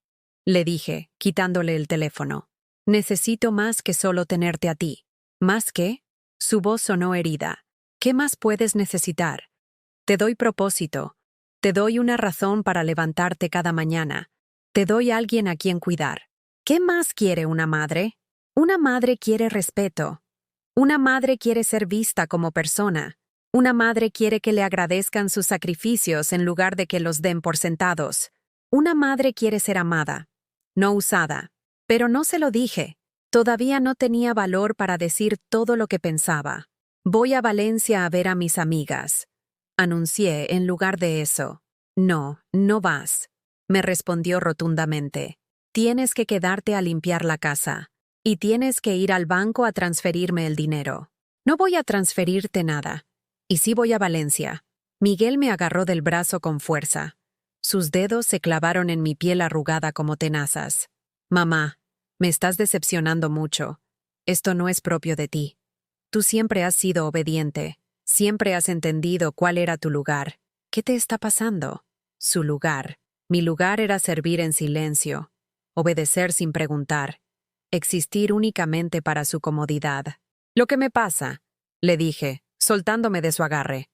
le dije, quitándole el teléfono. Necesito más que solo tenerte a ti. ¿Más qué? Su voz sonó herida. ¿Qué más puedes necesitar? Te doy propósito. Te doy una razón para levantarte cada mañana. Te doy alguien a quien cuidar. ¿Qué más quiere una madre? Una madre quiere respeto. Una madre quiere ser vista como persona. Una madre quiere que le agradezcan sus sacrificios en lugar de que los den por sentados. Una madre quiere ser amada, no usada. Pero no se lo dije. Todavía no tenía valor para decir todo lo que pensaba. Voy a Valencia a ver a mis amigas. Anuncié en lugar de eso. No, no vas. Me respondió rotundamente. Tienes que quedarte a limpiar la casa. Y tienes que ir al banco a transferirme el dinero. No voy a transferirte nada. Y sí voy a Valencia. Miguel me agarró del brazo con fuerza. Sus dedos se clavaron en mi piel arrugada como tenazas. Mamá, me estás decepcionando mucho. Esto no es propio de ti. Tú siempre has sido obediente. Siempre has entendido cuál era tu lugar. ¿Qué te está pasando? Su lugar. Mi lugar era servir en silencio. Obedecer sin preguntar. Existir únicamente para su comodidad. Lo que me pasa, le dije, soltándome de su agarre,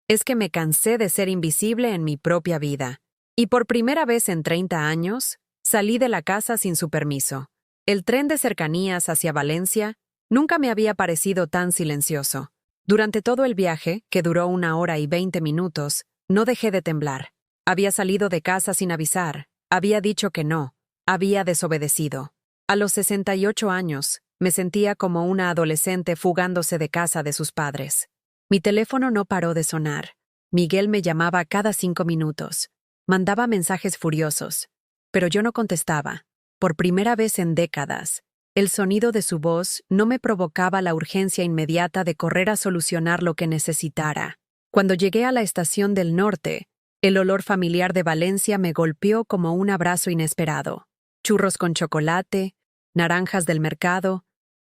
es que me cansé de ser invisible en mi propia vida. Y por primera vez en 30 años, salí de la casa sin su permiso. El tren de cercanías hacia Valencia nunca me había parecido tan silencioso. Durante todo el viaje, que duró 1 hora y 20 minutos, no dejé de temblar. Había salido de casa sin avisar, había dicho que no, había desobedecido. A los 68 años, me sentía como una adolescente fugándose de casa de sus padres. Mi teléfono no paró de sonar. Miguel me llamaba cada 5 minutos. Mandaba mensajes furiosos. Pero yo no contestaba. Por primera vez en décadas, el sonido de su voz no me provocaba la urgencia inmediata de correr a solucionar lo que necesitara. Cuando llegué a la estación del norte, el olor familiar de Valencia me golpeó como un abrazo inesperado. Churros con chocolate, naranjas del mercado,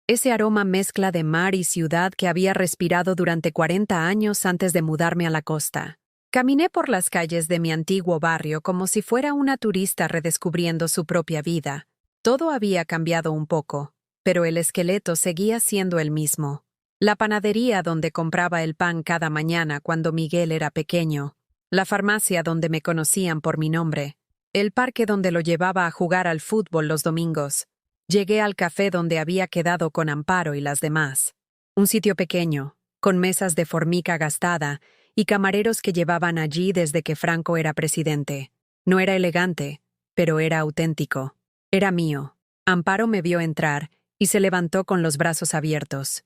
ese aroma mezcla de mar y ciudad que había respirado durante 40 años antes de mudarme a la costa. Caminé por las calles de mi antiguo barrio como si fuera una turista redescubriendo su propia vida. Todo había cambiado un poco, pero el esqueleto seguía siendo el mismo. La panadería donde compraba el pan cada mañana cuando Miguel era pequeño, la farmacia donde me conocían por mi nombre, el parque donde lo llevaba a jugar al fútbol los domingos. Llegué al café donde había quedado con Amparo y las demás. Un sitio pequeño, con mesas de formica gastada y camareros que llevaban allí desde que Franco era presidente. No era elegante, pero era auténtico. Era mío. Amparo me vio entrar y se levantó con los brazos abiertos.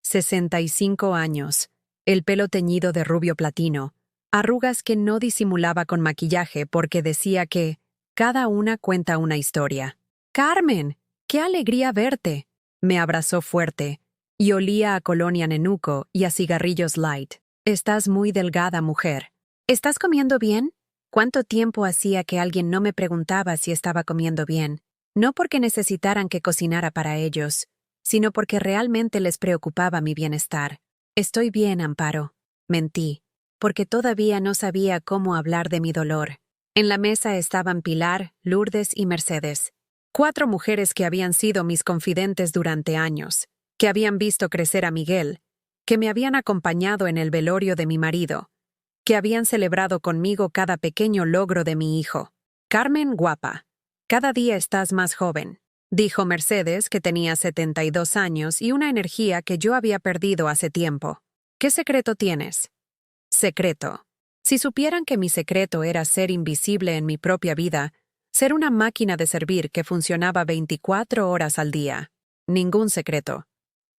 65 años, el pelo teñido de rubio platino, arrugas que no disimulaba con maquillaje porque decía que cada una cuenta una historia. ¡Carmen! ¡Qué alegría verte! Me abrazó fuerte, y olía a colonia Nenuco y a cigarrillos light. Estás muy delgada, mujer. ¿Estás comiendo bien? ¿Cuánto tiempo hacía que alguien no me preguntaba si estaba comiendo bien? No porque necesitaran que cocinara para ellos, sino porque realmente les preocupaba mi bienestar. Estoy bien, Amparo. Mentí, porque todavía no sabía cómo hablar de mi dolor. En la mesa estaban Pilar, Lourdes y Mercedes. 4 mujeres que habían sido mis confidentes durante años, que habían visto crecer a Miguel, que me habían acompañado en el velorio de mi marido, que habían celebrado conmigo cada pequeño logro de mi hijo. Carmen, guapa, cada día estás más joven, dijo Mercedes, que tenía 72 años y una energía que yo había perdido hace tiempo. ¿Qué secreto tienes? Secreto. Si supieran que mi secreto era ser invisible en mi propia vida, ser una máquina de servir que funcionaba 24 horas al día. Ningún secreto.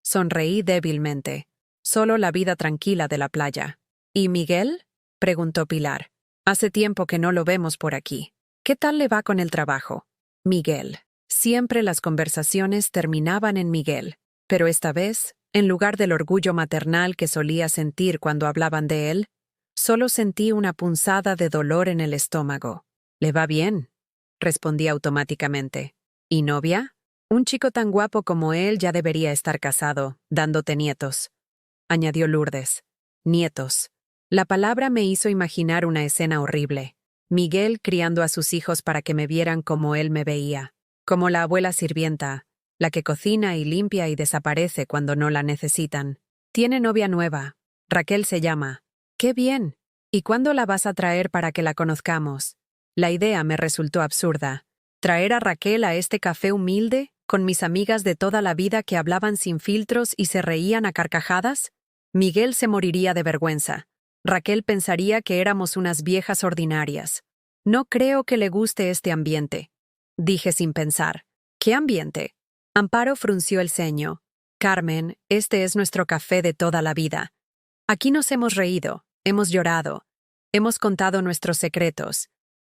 Sonreí débilmente. Solo la vida tranquila de la playa. ¿Y Miguel? Preguntó Pilar. Hace tiempo que no lo vemos por aquí. ¿Qué tal le va con el trabajo? Miguel. Siempre las conversaciones terminaban en Miguel. Pero esta vez, en lugar del orgullo maternal que solía sentir cuando hablaban de él, solo sentí una punzada de dolor en el estómago. ¿Le va bien?, respondí automáticamente. ¿Y novia? Un chico tan guapo como él ya debería estar casado, dándote nietos, añadió Lourdes. Nietos. La palabra me hizo imaginar una escena horrible. Miguel criando a sus hijos para que me vieran como él me veía, como la abuela sirvienta, la que cocina y limpia y desaparece cuando no la necesitan. Tiene novia nueva. Raquel se llama. ¡Qué bien! ¿Y cuándo la vas a traer para que la conozcamos? La idea me resultó absurda. ¿Traer a Raquel a este café humilde, con mis amigas de toda la vida que hablaban sin filtros y se reían a carcajadas? Miguel se moriría de vergüenza. Raquel pensaría que éramos unas viejas ordinarias. No creo que le guste este ambiente, dije sin pensar. ¿Qué ambiente? Amparo frunció el ceño. Carmen, este es nuestro café de toda la vida. Aquí nos hemos reído, hemos llorado, hemos contado nuestros secretos.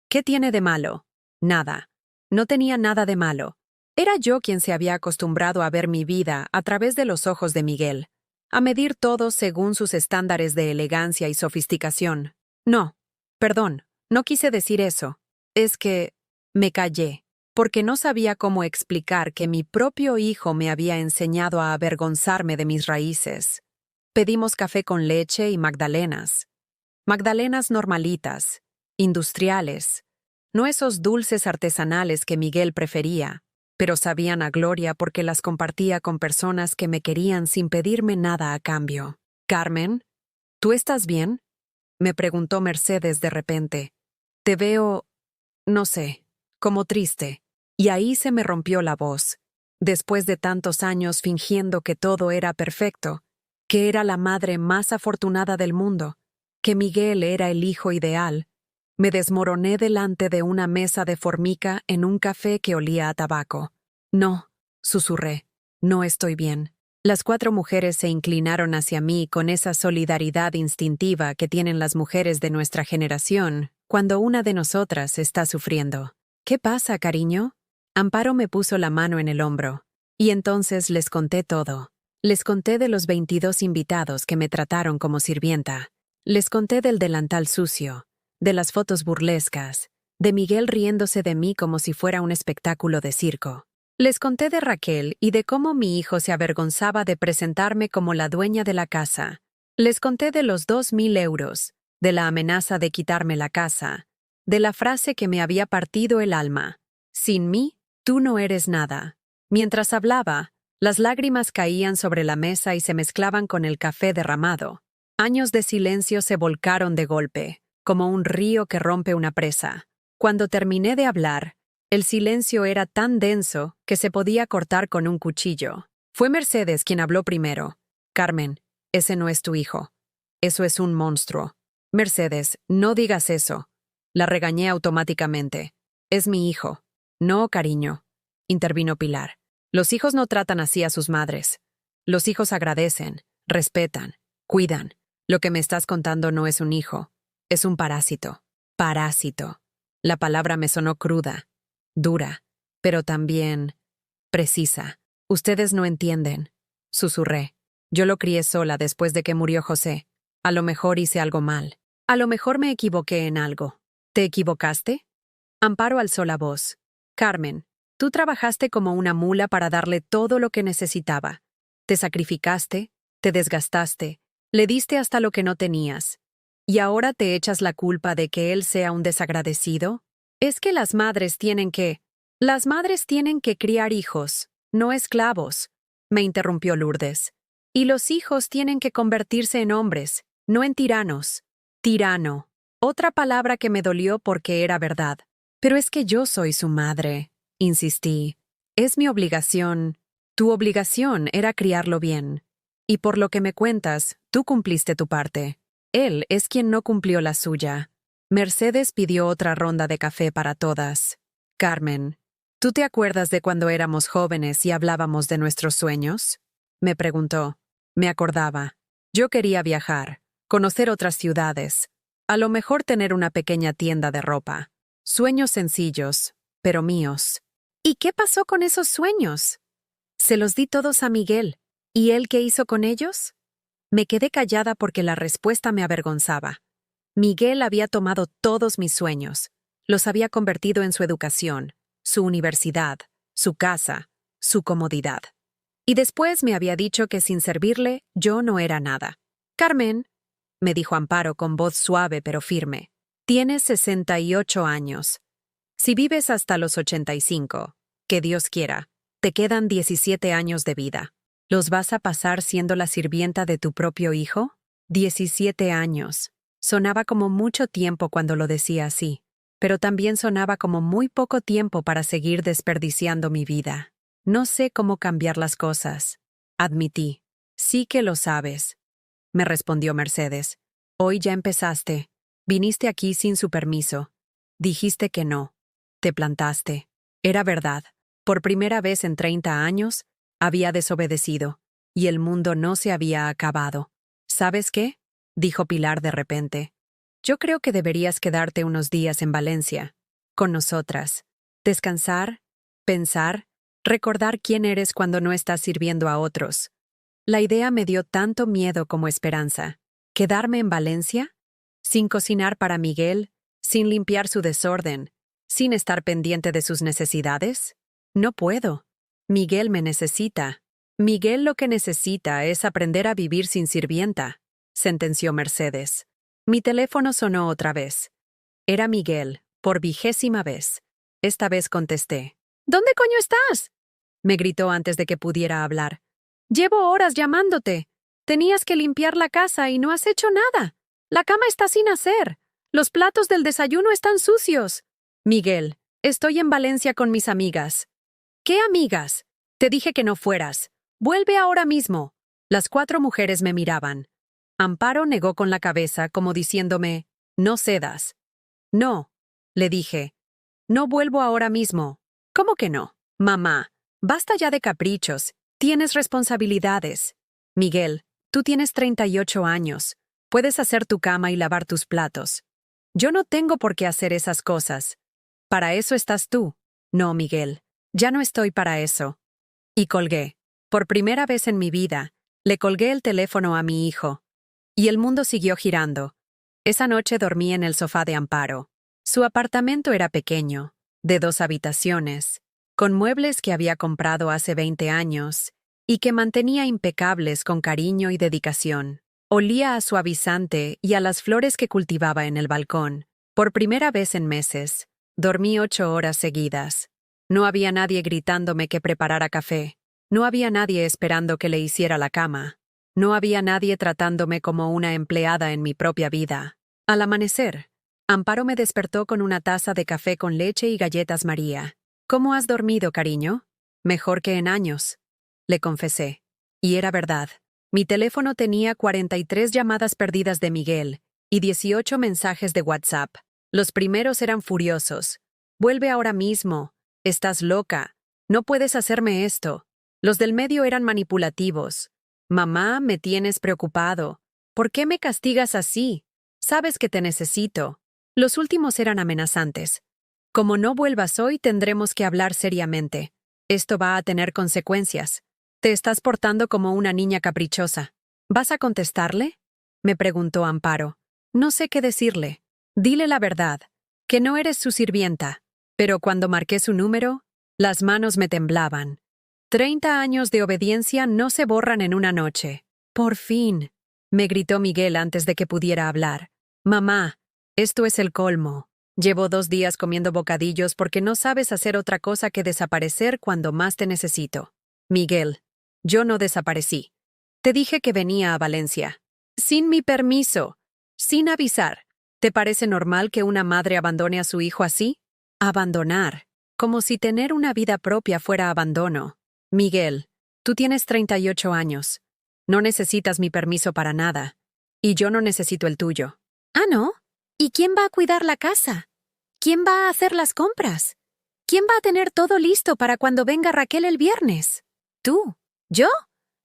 ¿Qué tiene de malo? Nada. No tenía nada de malo. Era yo quien se había acostumbrado a ver mi vida a través de los ojos de Miguel, a medir todo según sus estándares de elegancia y sofisticación. No, perdón, no quise decir eso. Es que me callé, porque no sabía cómo explicar que mi propio hijo me había enseñado a avergonzarme de mis raíces. Pedimos café con leche y magdalenas. Magdalenas normalitas, industriales, no esos dulces artesanales que Miguel prefería, pero sabían a gloria porque las compartía con personas que me querían sin pedirme nada a cambio. «Carmen, ¿tú estás bien?», me preguntó Mercedes de repente. «Te veo, no sé, como triste». Y ahí se me rompió la voz. Después de tantos años fingiendo que todo era perfecto, que era la madre más afortunada del mundo, que Miguel era el hijo ideal, me desmoroné delante de una mesa de formica en un café que olía a tabaco. «No», susurré, «no estoy bien». Las 4 mujeres se inclinaron hacia mí con esa solidaridad instintiva que tienen las mujeres de nuestra generación cuando una de nosotras está sufriendo. «¿Qué pasa, cariño?». Amparo me puso la mano en el hombro. Y entonces les conté todo. Les conté de los 22 invitados que me trataron como sirvienta. Les conté del delantal sucio, de las fotos burlescas, de Miguel riéndose de mí como si fuera un espectáculo de circo. Les conté de Raquel y de cómo mi hijo se avergonzaba de presentarme como la dueña de la casa. Les conté de los 2.000 euros, de la amenaza de quitarme la casa, de la frase que me había partido el alma. «Sin mí, tú no eres nada». Mientras hablaba, las lágrimas caían sobre la mesa y se mezclaban con el café derramado. Años de silencio se volcaron de golpe, como un río que rompe una presa. Cuando terminé de hablar, el silencio era tan denso que se podía cortar con un cuchillo. Fue Mercedes quien habló primero. «Carmen, ese no es tu hijo. Eso es un monstruo». «Mercedes, no digas eso». La regañé automáticamente. «Es mi hijo». «No, cariño», intervino Pilar. «Los hijos no tratan así a sus madres. Los hijos agradecen, respetan, cuidan. Lo que me estás contando no es un hijo, es un parásito». «Parásito». La palabra me sonó cruda, dura, pero también precisa. «Ustedes no entienden», susurré. «Yo lo crié sola después de que murió José. A lo mejor hice algo mal. A lo mejor me equivoqué en algo». «¿Te equivocaste?». Amparo alzó la voz. «Carmen, tú trabajaste como una mula para darle todo lo que necesitaba. Te sacrificaste, te desgastaste, le diste hasta lo que no tenías. ¿Y ahora te echas la culpa de que él sea un desagradecido? Es que las madres tienen que criar hijos, no esclavos», me interrumpió Lourdes. «Y los hijos tienen que convertirse en hombres, no en tiranos». «Tirano». Otra palabra que me dolió porque era verdad. «Pero es que yo soy su madre», insistí. «Es mi obligación». «Tu obligación era criarlo bien. Y por lo que me cuentas, tú cumpliste tu parte. Él es quien no cumplió la suya». Mercedes pidió otra ronda de café para todas. «Carmen, ¿tú te acuerdas de cuando éramos jóvenes y hablábamos de nuestros sueños?», me preguntó. Me acordaba. Yo quería viajar, conocer otras ciudades, a lo mejor tener una pequeña tienda de ropa. Sueños sencillos, pero míos. «¿Y qué pasó con esos sueños?». «Se los di todos a Miguel. ¿Y él qué hizo con ellos?». Me quedé callada porque la respuesta me avergonzaba. Miguel había tomado todos mis sueños. Los había convertido en su educación, su universidad, su casa, su comodidad. Y después me había dicho que sin servirle, yo no era nada. «Carmen», me dijo Amparo con voz suave pero firme, «tienes 68 años. Si vives hasta los 85, que Dios quiera, Te quedan 17 años de vida. ¿Los vas a pasar siendo la sirvienta de tu propio hijo? 17 años. Sonaba como mucho tiempo cuando lo decía así, pero también sonaba como muy poco tiempo para seguir desperdiciando mi vida. No sé cómo cambiar las cosas, admití. Sí que lo sabes, me respondió Mercedes. Hoy ya empezaste. Viniste aquí sin su permiso. Dijiste que no. Te plantaste. Era verdad. Por primera vez en 30 años, había desobedecido, y el mundo no se había acabado. ¿Sabes qué? Dijo Pilar de repente. Yo creo que deberías quedarte unos días en Valencia, con nosotras. Descansar, pensar, recordar quién eres cuando no estás sirviendo a otros. La idea me dio tanto miedo como esperanza. ¿Quedarme en Valencia? Sin cocinar para Miguel, sin limpiar su desorden, sin estar pendiente de sus necesidades. No puedo. Miguel me necesita. Miguel lo que necesita es aprender a vivir sin sirvienta, sentenció Mercedes. Mi teléfono sonó otra vez. Era Miguel, por 20ª vez. Esta vez contesté. ¿Dónde coño estás? Me gritó antes de que pudiera hablar. Llevo horas llamándote. Tenías que limpiar la casa y no has hecho nada. La cama está sin hacer. Los platos del desayuno están sucios. Miguel, estoy en Valencia con mis amigas. ¿Qué amigas? Te dije que no fueras. Vuelve ahora mismo. Las 4 mujeres me miraban. Amparo negó con la cabeza como diciéndome, no cedas. No, le dije. No vuelvo ahora mismo. ¿Cómo que no? Mamá, basta ya de caprichos. Tienes responsabilidades. Miguel, tú tienes 38 años. Puedes hacer tu cama y lavar tus platos. Yo no tengo por qué hacer esas cosas. Para eso estás tú. No, Miguel. Ya no estoy para eso. Y colgué. Por primera vez en mi vida, le colgué el teléfono a mi hijo. Y el mundo siguió girando. Esa noche dormí en el sofá de Amparo. Su apartamento era pequeño, de 2 habitaciones, con muebles que había comprado hace 20 años y que mantenía impecables con cariño y dedicación. Olía a suavizante y a las flores que cultivaba en el balcón. Por primera vez en meses, dormí 8 horas seguidas. No había nadie gritándome que preparara café. No había nadie esperando que le hiciera la cama. No había nadie tratándome como una empleada en mi propia vida. Al amanecer, Amparo me despertó con una taza de café con leche y galletas María. ¿Cómo has dormido, cariño? Mejor que en años, le confesé. Y era verdad. Mi teléfono tenía 43 llamadas perdidas de Miguel y 18 mensajes de WhatsApp. Los primeros eran furiosos. Vuelve ahora mismo. Estás loca. No puedes hacerme esto. Los del medio eran manipulativos. Mamá, me tienes preocupado. ¿Por qué me castigas así? Sabes que te necesito. Los últimos eran amenazantes. Como no vuelvas hoy, tendremos que hablar seriamente. Esto va a tener consecuencias. Te estás portando como una niña caprichosa. ¿Vas a contestarle? Me preguntó Amparo. No sé qué decirle. Dile la verdad, que no eres su sirvienta. Pero cuando marqué su número, las manos me temblaban. 30 años de obediencia no se borran en una noche. Por fin, me gritó Miguel antes de que pudiera hablar. Mamá, esto es el colmo. Llevo 2 días comiendo bocadillos porque no sabes hacer otra cosa que desaparecer cuando más te necesito. Miguel, yo no desaparecí. Te dije que venía a Valencia. Sin mi permiso. Sin avisar. ¿Te parece normal que una madre abandone a su hijo así? Abandonar. Como si tener una vida propia fuera abandono. Miguel, tú tienes 38 años. No necesitas mi permiso para nada. Y yo no necesito el tuyo. ¿Ah, no? ¿Y quién va a cuidar la casa? ¿Quién va a hacer las compras? ¿Quién va a tener todo listo para cuando venga Raquel el viernes? ¿Tú? ¿Yo?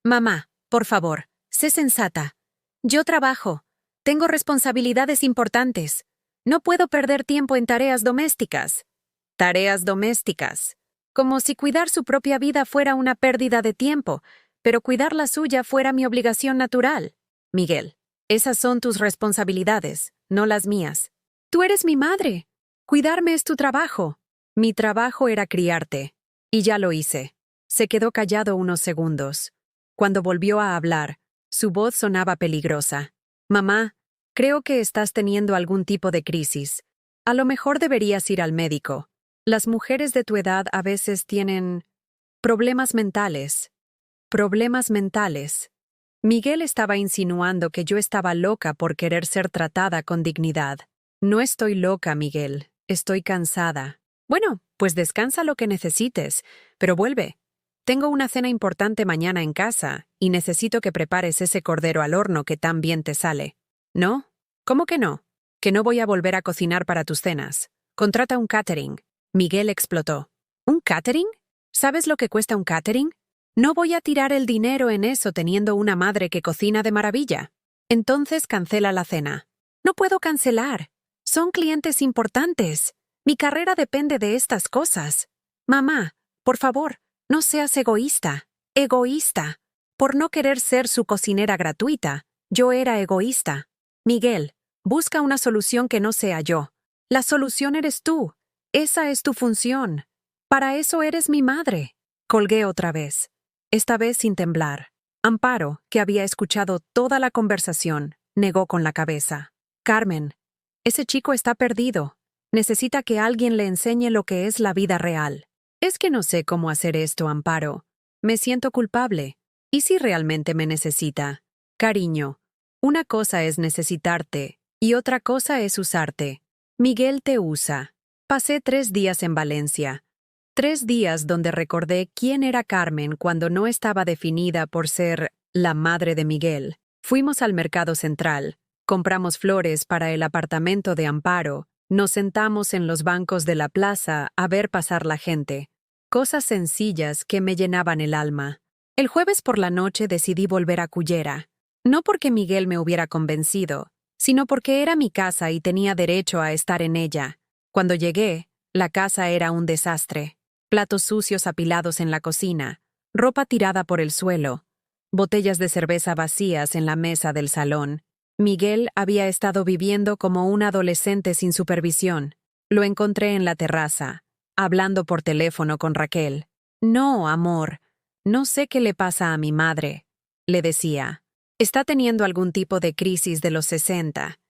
Mamá, por favor, sé sensata. Yo trabajo. Tengo responsabilidades importantes. No puedo perder tiempo en tareas domésticas. Tareas domésticas. Como si cuidar su propia vida fuera una pérdida de tiempo, pero cuidar la suya fuera mi obligación natural. Miguel, esas son tus responsabilidades, no las mías. Tú eres mi madre. Cuidarme es tu trabajo. Mi trabajo era criarte. Y ya lo hice. Se quedó callado unos segundos. Cuando volvió a hablar, su voz sonaba peligrosa. Mamá, creo que estás teniendo algún tipo de crisis. A lo mejor deberías ir al médico. Las mujeres de tu edad a veces tienen Problemas mentales. Problemas mentales. Miguel estaba insinuando que yo estaba loca por querer ser tratada con dignidad. No estoy loca, Miguel. Estoy cansada. Bueno, pues descansa lo que necesites, pero vuelve. Tengo una cena importante mañana en casa y necesito que prepares ese cordero al horno que tan bien te sale. ¿No? ¿Cómo que no? Que no voy a volver a cocinar para tus cenas. Contrata un catering. Miguel explotó. ¿Un catering? ¿Sabes lo que cuesta un catering? No voy a tirar el dinero en eso teniendo una madre que cocina de maravilla. Entonces cancela la cena. No puedo cancelar. Son clientes importantes. Mi carrera depende de estas cosas. Mamá, por favor, no seas egoísta. Egoísta. Por no querer ser su cocinera gratuita, yo era egoísta. Miguel, busca una solución que no sea yo. La solución eres tú. Esa es tu función. Para eso eres mi madre. Colgué otra vez. Esta vez sin temblar. Amparo, que había escuchado toda la conversación, negó con la cabeza. Carmen, ese chico está perdido. Necesita que alguien le enseñe lo que es la vida real. Es que no sé cómo hacer esto, Amparo. Me siento culpable. ¿Y si realmente me necesita? Cariño, una cosa es necesitarte y otra cosa es usarte. Miguel te usa. Pasé 3 días en Valencia. 3 días donde recordé quién era Carmen cuando no estaba definida por ser la madre de Miguel. Fuimos al mercado central, compramos flores para el apartamento de Amparo, nos sentamos en los bancos de la plaza a ver pasar la gente. Cosas sencillas que me llenaban el alma. El jueves por la noche decidí volver a Cullera. No porque Miguel me hubiera convencido, sino porque era mi casa y tenía derecho a estar en ella. Cuando llegué, la casa era un desastre. Platos sucios apilados en la cocina, ropa tirada por el suelo, botellas de cerveza vacías en la mesa del salón. Miguel había estado viviendo como un adolescente sin supervisión. Lo encontré en la terraza, hablando por teléfono con Raquel. No, amor, no sé qué le pasa a mi madre, le decía. Está teniendo algún tipo de crisis de los 60.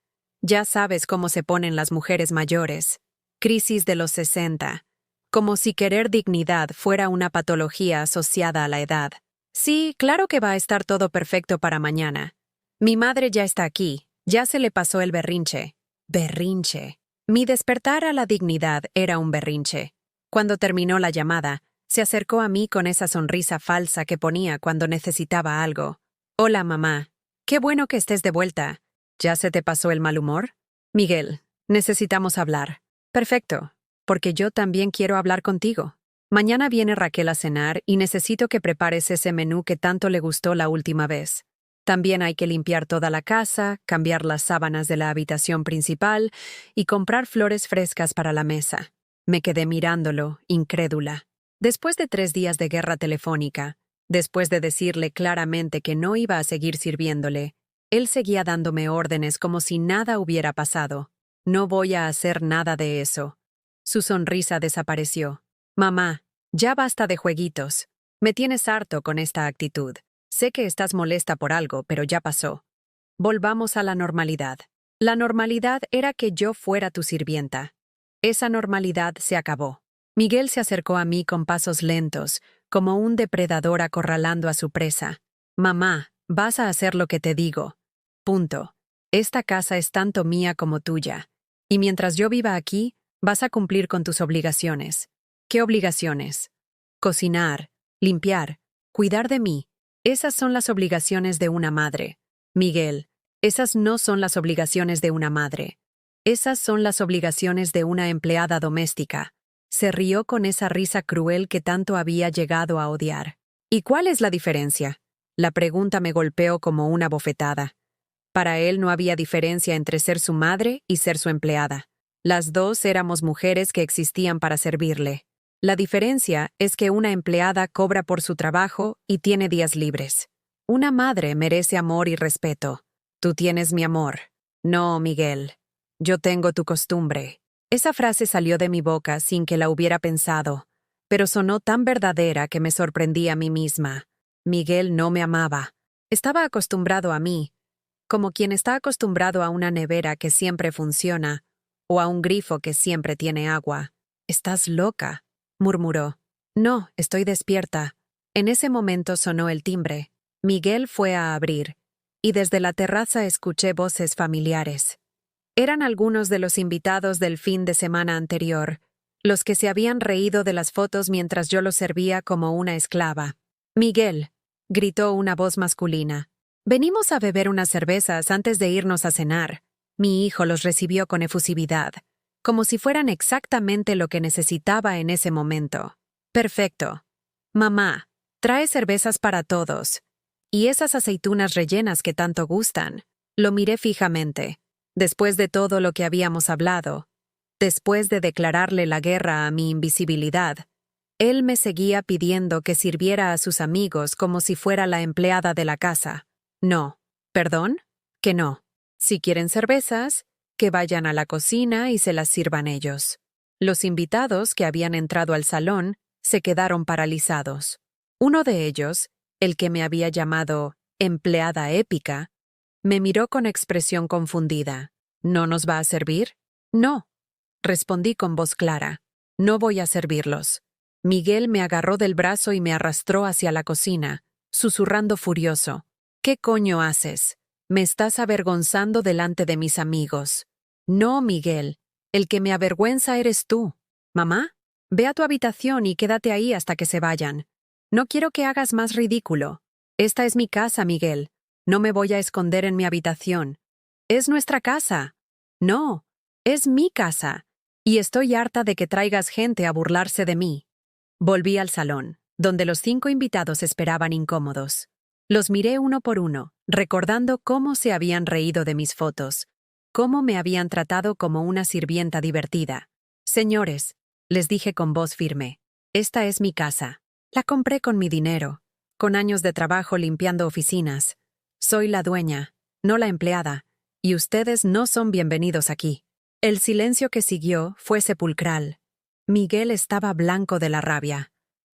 Ya sabes cómo se ponen las mujeres mayores. Crisis de los 60. Como si querer dignidad fuera una patología asociada a la edad. Sí, claro que va a estar todo perfecto para mañana. Mi madre ya está aquí, ya se le pasó el berrinche. Berrinche. Mi despertar a la dignidad era un berrinche. Cuando terminó la llamada, se acercó a mí con esa sonrisa falsa que ponía cuando necesitaba algo. Hola, mamá. Qué bueno que estés de vuelta. ¿Ya se te pasó el mal humor? Miguel, necesitamos hablar. Perfecto, porque yo también quiero hablar contigo. Mañana viene Raquel a cenar y necesito que prepares ese menú que tanto le gustó la última vez. También hay que limpiar toda la casa, cambiar las sábanas de la habitación principal y comprar flores frescas para la mesa. Me quedé mirándolo, incrédula. Después de 3 días de guerra telefónica, después de decirle claramente que no iba a seguir sirviéndole, él seguía dándome órdenes como si nada hubiera pasado. No voy a hacer nada de eso. Su sonrisa desapareció. Mamá, ya basta de jueguitos. Me tienes harto con esta actitud. Sé que estás molesta por algo, pero ya pasó. Volvamos a la normalidad. La normalidad era que yo fuera tu sirvienta. Esa normalidad se acabó. Miguel se acercó a mí con pasos lentos, como un depredador acorralando a su presa. Mamá, vas a hacer lo que te digo. Punto. Esta casa es tanto mía como tuya. Y mientras yo viva aquí, vas a cumplir con tus obligaciones. ¿Qué obligaciones? Cocinar, limpiar, cuidar de mí. Esas son las obligaciones de una madre. Miguel, esas no son las obligaciones de una madre. Esas son las obligaciones de una empleada doméstica. Se rió con esa risa cruel que tanto había llegado a odiar. ¿Y cuál es la diferencia? La pregunta me golpeó como una bofetada. Para él no había diferencia entre ser su madre y ser su empleada. Las dos éramos mujeres que existían para servirle. La diferencia es que una empleada cobra por su trabajo y tiene días libres. Una madre merece amor y respeto. Tú tienes mi amor. No, Miguel. Yo tengo tu costumbre. Esa frase salió de mi boca sin que la hubiera pensado, pero sonó tan verdadera que me sorprendí a mí misma. Miguel no me amaba. Estaba acostumbrado a mí, como quien está acostumbrado a una nevera que siempre funciona, o a un grifo que siempre tiene agua. «Estás loca», murmuró. No, estoy despierta. En ese momento sonó el timbre. Miguel fue a abrir, y desde la terraza escuché voces familiares. Eran algunos de los invitados del fin de semana anterior, los que se habían reído de las fotos mientras yo los servía como una esclava. Miguel, gritó una voz masculina. Venimos a beber unas cervezas antes de irnos a cenar. Mi hijo los recibió con efusividad, como si fueran exactamente lo que necesitaba en ese momento. Perfecto. Mamá, trae cervezas para todos. Y esas aceitunas rellenas que tanto gustan. Lo miré fijamente. Después de todo lo que habíamos hablado, después de declararle la guerra a mi invisibilidad, él me seguía pidiendo que sirviera a sus amigos como si fuera la empleada de la casa. No. ¿Perdón? Que no. Si quieren cervezas, que vayan a la cocina y se las sirvan ellos. Los invitados que habían entrado al salón se quedaron paralizados. Uno de ellos, el que me había llamado empleada épica, me miró con expresión confundida. ¿No nos va a servir? No. Respondí con voz clara. No voy a servirlos. Miguel me agarró del brazo y me arrastró hacia la cocina, susurrando furioso. ¿Qué coño haces? Me estás avergonzando delante de mis amigos. No, Miguel. El que me avergüenza eres tú. ¿Mamá? Ve a tu habitación y quédate ahí hasta que se vayan. No quiero que hagas más ridículo. Esta es mi casa, Miguel. No me voy a esconder en mi habitación. Es nuestra casa. No, es mi casa. Y estoy harta de que traigas gente a burlarse de mí. Volví al salón, donde los 5 invitados esperaban incómodos. Los miré uno por uno, recordando cómo se habían reído de mis fotos, cómo me habían tratado como una sirvienta divertida. Señores, les dije con voz firme, esta es mi casa. La compré con mi dinero, con años de trabajo limpiando oficinas. Soy la dueña, no la empleada, y ustedes no son bienvenidos aquí. El silencio que siguió fue sepulcral. Miguel estaba blanco de la rabia.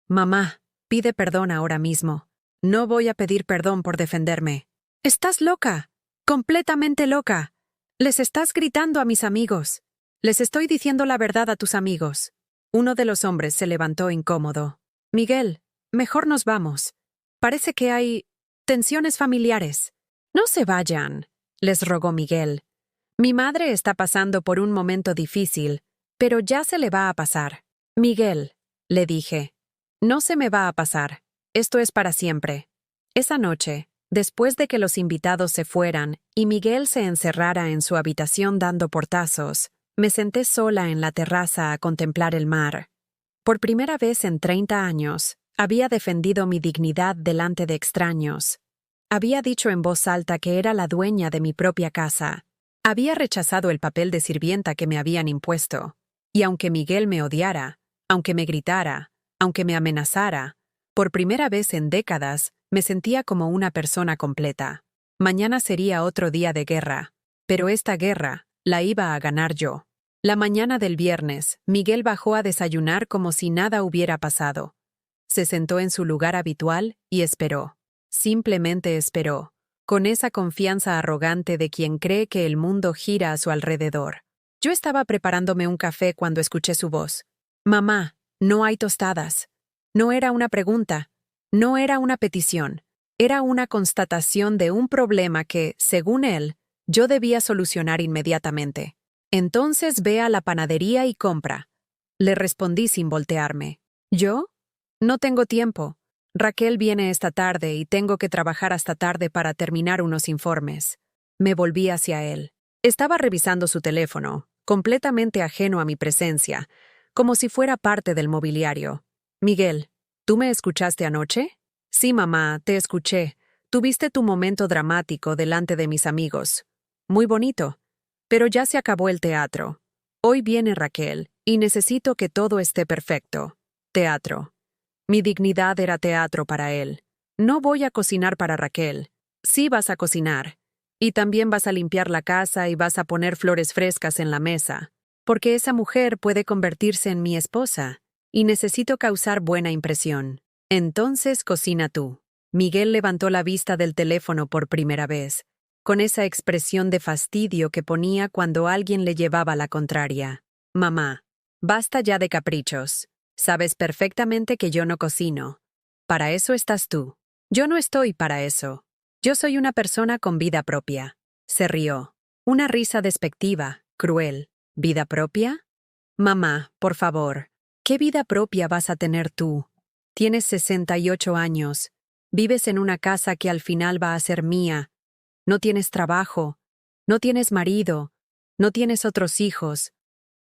Mamá, pide perdón ahora mismo. No voy a pedir perdón por defenderme. Estás loca, completamente loca. Les estás gritando a mis amigos. Les estoy diciendo la verdad a tus amigos. Uno de los hombres se levantó incómodo. Miguel, mejor nos vamos. Parece que hay tensiones familiares. No se vayan, les rogó Miguel. Mi madre está pasando por un momento difícil, pero ya se le va a pasar. Miguel, le dije, no se me va a pasar. Esto es para siempre. Esa noche, después de que los invitados se fueran y Miguel se encerrara en su habitación dando portazos, me senté sola en la terraza a contemplar el mar. Por primera vez en 30 años, había defendido mi dignidad delante de extraños. Había dicho en voz alta que era la dueña de mi propia casa. Había rechazado el papel de sirvienta que me habían impuesto. Y aunque Miguel me odiara, aunque me gritara, aunque me amenazara, por primera vez en décadas me sentía como una persona completa. Mañana sería otro día de guerra, pero esta guerra la iba a ganar yo. La mañana del viernes, Miguel bajó a desayunar como si nada hubiera pasado. Se sentó en su lugar habitual y esperó. Simplemente esperó, con esa confianza arrogante de quien cree que el mundo gira a su alrededor. Yo estaba preparándome un café cuando escuché su voz. Mamá, no hay tostadas. No era una pregunta, no era una petición, era una constatación de un problema que, según él, yo debía solucionar inmediatamente. Entonces ve a la panadería y compra. Le respondí sin voltearme. ¿Yo? No tengo tiempo. Raquel viene esta tarde y tengo que trabajar hasta tarde para terminar unos informes. Me volví hacia él. Estaba revisando su teléfono, completamente ajeno a mi presencia, como si fuera parte del mobiliario. Miguel, ¿tú me escuchaste anoche? Sí, mamá, te escuché. Tuviste tu momento dramático delante de mis amigos. Muy bonito. Pero ya se acabó el teatro. Hoy viene Raquel, y necesito que todo esté perfecto. Teatro. Mi dignidad era teatro para él. No voy a cocinar para Raquel. Sí vas a cocinar. Y también vas a limpiar la casa y vas a poner flores frescas en la mesa. Porque esa mujer puede convertirse en mi esposa. Y necesito causar buena impresión. Entonces cocina tú. Miguel levantó la vista del teléfono por primera vez, con esa expresión de fastidio que ponía cuando alguien le llevaba la contraria. Mamá, basta ya de caprichos. Sabes perfectamente que yo no cocino. Para eso estás tú. Yo no estoy para eso. Yo soy una persona con vida propia. Se rió. Una risa despectiva, cruel. ¿Vida propia? Mamá, por favor. ¿Qué vida propia vas a tener tú? Tienes 68 años. Vives en una casa que al final va a ser mía. No tienes trabajo. No tienes marido. No tienes otros hijos.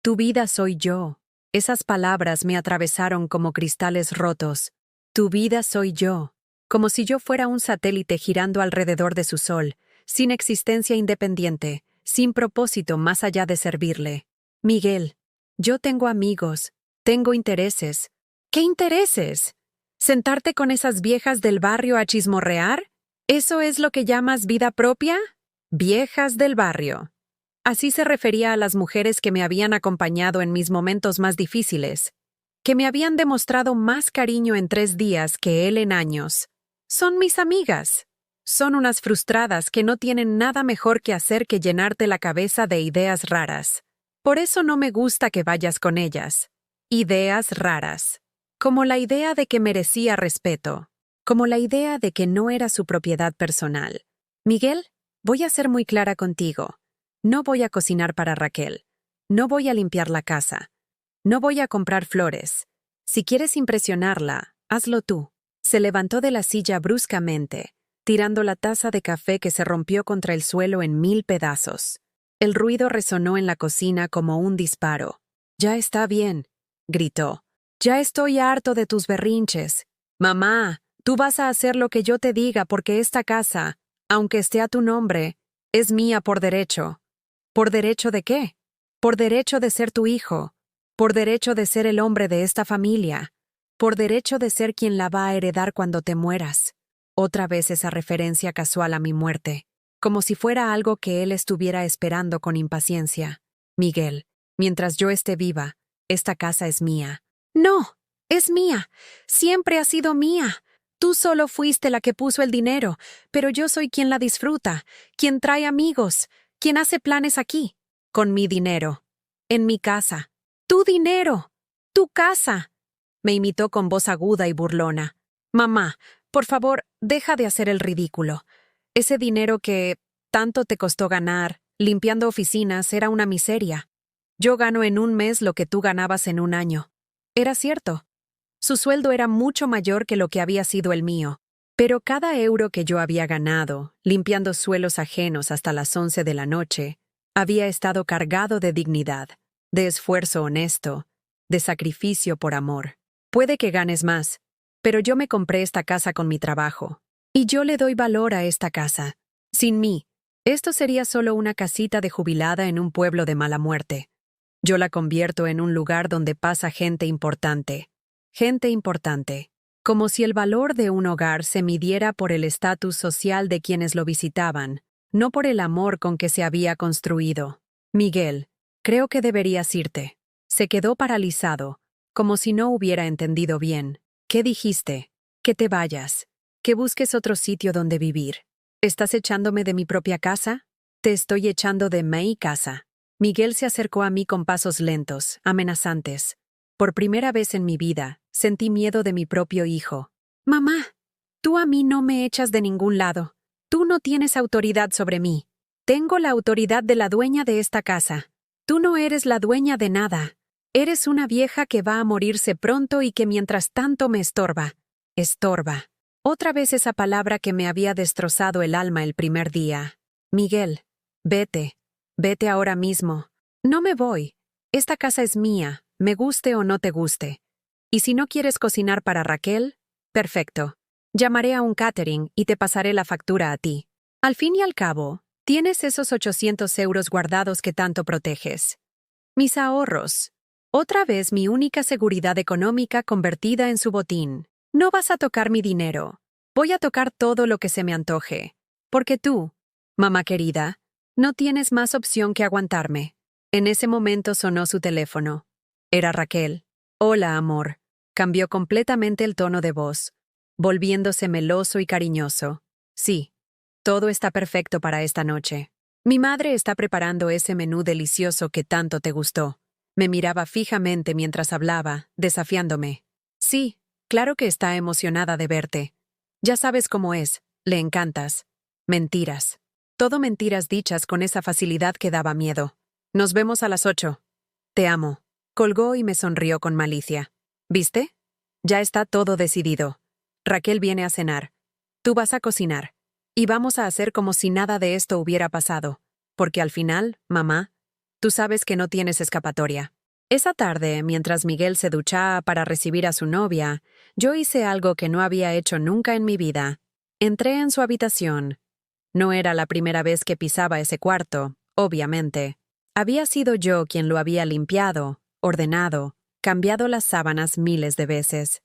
Tu vida soy yo. Esas palabras me atravesaron como cristales rotos. Tu vida soy yo. Como si yo fuera un satélite girando alrededor de su sol, sin existencia independiente, sin propósito más allá de servirle. Miguel, yo tengo amigos, tengo intereses. ¿Qué intereses? ¿Sentarte con esas viejas del barrio a chismorrear? ¿Eso es lo que llamas vida propia? Viejas del barrio. Así se refería a las mujeres que me habían acompañado en mis momentos más difíciles, que me habían demostrado más cariño en 3 días que él en años. Son mis amigas. Son unas frustradas que no tienen nada mejor que hacer que llenarte la cabeza de ideas raras. Por eso no me gusta que vayas con ellas. Ideas raras. Como la idea de que merecía respeto. Como la idea de que no era su propiedad personal. Miguel, voy a ser muy clara contigo. No voy a cocinar para Raquel. No voy a limpiar la casa. No voy a comprar flores. Si quieres impresionarla, hazlo tú. Se levantó de la silla bruscamente, tirando la taza de café que se rompió contra el suelo en 1000 pedazos. El ruido resonó en la cocina como un disparo. «Ya está bien», gritó. «Ya estoy harto de tus berrinches. Mamá, tú vas a hacer lo que yo te diga porque esta casa, aunque esté a tu nombre, es mía por derecho». ¿Por derecho de qué? Por derecho de ser tu hijo. Por derecho de ser el hombre de esta familia. Por derecho de ser quien la va a heredar cuando te mueras. Otra vez esa referencia casual a mi muerte, como si fuera algo que él estuviera esperando con impaciencia. Miguel, mientras yo esté viva, esta casa es mía. No, es mía. Siempre ha sido mía. Tú solo fuiste la que puso el dinero, pero yo soy quien la disfruta, quien trae amigos, quien hace planes aquí, con mi dinero, en mi casa. ¡Tu dinero! ¡Tu casa! Me imitó con voz aguda y burlona. Mamá, por favor, deja de hacer el ridículo. Ese dinero que tanto te costó ganar, limpiando oficinas, era una miseria. Yo gano en un mes lo que tú ganabas en un año. Era cierto. Su sueldo era mucho mayor que lo que había sido el mío. Pero cada euro que yo había ganado, limpiando suelos ajenos hasta las 11 de la noche, había estado cargado de dignidad, de esfuerzo honesto, de sacrificio por amor. Puede que ganes más, pero yo me compré esta casa con mi trabajo. Y yo le doy valor a esta casa. Sin mí, esto sería solo una casita de jubilada en un pueblo de mala muerte. Yo la convierto en un lugar donde pasa gente importante. Gente importante. Como si el valor de un hogar se midiera por el estatus social de quienes lo visitaban, no por el amor con que se había construido. Miguel, creo que deberías irte. Se quedó paralizado, como si no hubiera entendido bien. ¿Qué dijiste? Que te vayas. Que busques otro sitio donde vivir. ¿Estás echándome de mi propia casa? Te estoy echando de mi casa. Miguel se acercó a mí con pasos lentos, amenazantes. Por primera vez en mi vida, sentí miedo de mi propio hijo. Mamá, tú a mí no me echas de ningún lado. Tú no tienes autoridad sobre mí. Tengo la autoridad de la dueña de esta casa. Tú no eres la dueña de nada. Eres una vieja que va a morirse pronto y que mientras tanto me estorba. Estorba. Otra vez esa palabra que me había destrozado el alma el primer día. Miguel, vete. Vete ahora mismo. No me voy. Esta casa es mía, me guste o no te guste. Y si no quieres cocinar para Raquel, perfecto. Llamaré a un catering y te pasaré la factura a ti. Al fin y al cabo, tienes esos 800 euros guardados que tanto proteges. Mis ahorros. Otra vez mi única seguridad económica convertida en su botín. No vas a tocar mi dinero. Voy a tocar todo lo que se me antoje. Porque tú, mamá querida, no tienes más opción que aguantarme. En ese momento sonó su teléfono. Era Raquel. Hola, amor. Cambió completamente el tono de voz, volviéndose meloso y cariñoso. Sí, todo está perfecto para esta noche. Mi madre está preparando ese menú delicioso que tanto te gustó. Me miraba fijamente mientras hablaba, desafiándome. Sí, claro que está emocionada de verte. Ya sabes cómo es, le encantas. Mentiras. Todo mentiras dichas con esa facilidad que daba miedo. Nos vemos a las 8. Te amo. Colgó y me sonrió con malicia. ¿Viste? Ya está todo decidido. Raquel viene a cenar. Tú vas a cocinar. Y vamos a hacer como si nada de esto hubiera pasado. Porque al final, mamá, tú sabes que no tienes escapatoria. Esa tarde, mientras Miguel se duchaba para recibir a su novia, yo hice algo que no había hecho nunca en mi vida. Entré en su habitación. No era la primera vez que pisaba ese cuarto, obviamente. Había sido yo quien lo había limpiado, ordenado, cambiado las sábanas miles de veces.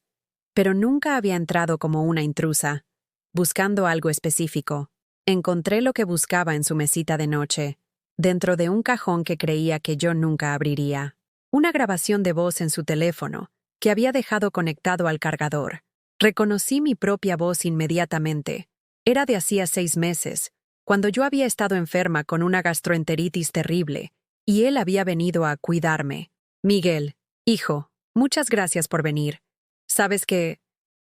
Pero nunca había entrado como una intrusa, buscando algo específico. Encontré lo que buscaba en su mesita de noche, dentro de un cajón que creía que yo nunca abriría. Una grabación de voz en su teléfono, que había dejado conectado al cargador. Reconocí mi propia voz inmediatamente. Era de hacía 6 meses, cuando yo había estado enferma con una gastroenteritis terrible, y él había venido a cuidarme. Miguel, hijo, muchas gracias por venir. Sabes que,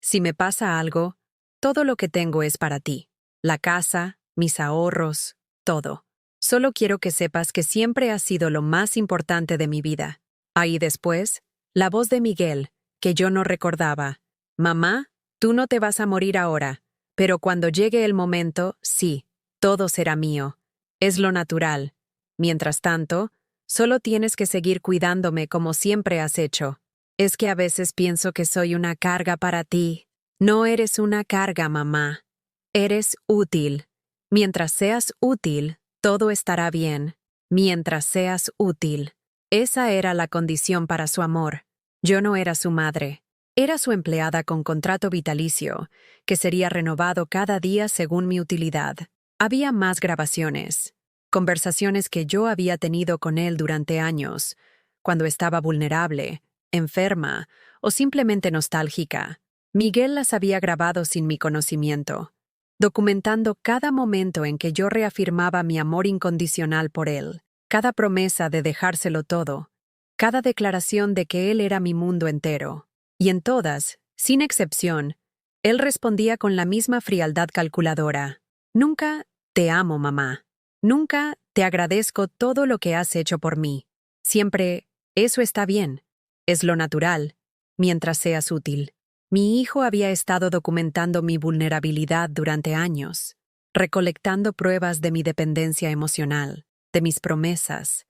si me pasa algo, todo lo que tengo es para ti. La casa, mis ahorros, todo. Solo quiero que sepas que siempre has sido lo más importante de mi vida. Ahí después, la voz de Miguel, que yo no recordaba. Mamá, tú no te vas a morir ahora, pero cuando llegue el momento, sí, todo será mío. Es lo natural. Mientras tanto, solo tienes que seguir cuidándome como siempre has hecho. Es que a veces pienso que soy una carga para ti. No eres una carga, mamá. Eres útil. Mientras seas útil, todo estará bien. Mientras seas útil. Esa era la condición para su amor. Yo no era su madre. Era su empleada con contrato vitalicio, que sería renovado cada día según mi utilidad. Había más grabaciones, conversaciones que yo había tenido con él durante años, cuando estaba vulnerable, enferma o simplemente nostálgica. Miguel las había grabado sin mi conocimiento, documentando cada momento en que yo reafirmaba mi amor incondicional por él, cada promesa de dejárselo todo, cada declaración de que él era mi mundo entero. Y en todas, sin excepción, él respondía con la misma frialdad calculadora. Nunca te amo, mamá. Nunca te agradezco todo lo que has hecho por mí. Siempre, eso está bien. Es lo natural, mientras seas útil. Mi hijo había estado documentando mi vulnerabilidad durante años, recolectando pruebas de mi dependencia emocional, de mis promesas,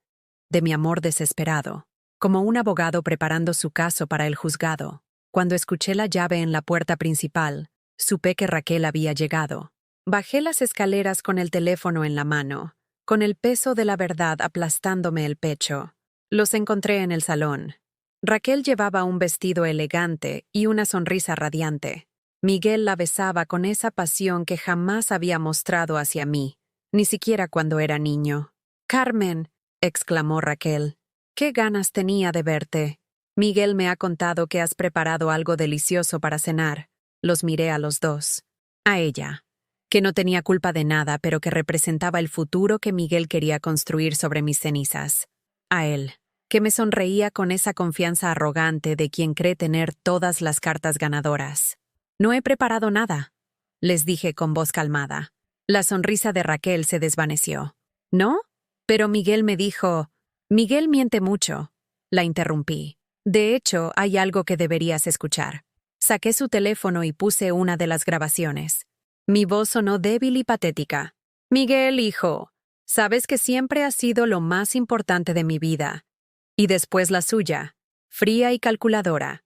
de mi amor desesperado, como un abogado preparando su caso para el juzgado. Cuando escuché la llave en la puerta principal, supe que Raquel había llegado. Bajé las escaleras con el teléfono en la mano, con el peso de la verdad aplastándome el pecho. Los encontré en el salón. Raquel llevaba un vestido elegante y una sonrisa radiante. Miguel la besaba con esa pasión que jamás había mostrado hacia mí, ni siquiera cuando era niño. «Carmen», exclamó Raquel, «qué ganas tenía de verte. Miguel me ha contado que has preparado algo delicioso para cenar». Los miré a los dos. A ella, que no tenía culpa de nada, pero que representaba el futuro que Miguel quería construir sobre mis cenizas. A él, que me sonreía con esa confianza arrogante de quien cree tener todas las cartas ganadoras. «No he preparado nada», les dije con voz calmada. La sonrisa de Raquel se desvaneció. «¿No?» Pero Miguel me dijo, «Miguel miente mucho». La interrumpí. «De hecho, hay algo que deberías escuchar». Saqué su teléfono y puse una de las grabaciones. Mi voz sonó débil y patética. «Miguel, hijo, sabes que siempre has sido lo más importante de mi vida». Y después la suya, fría y calculadora.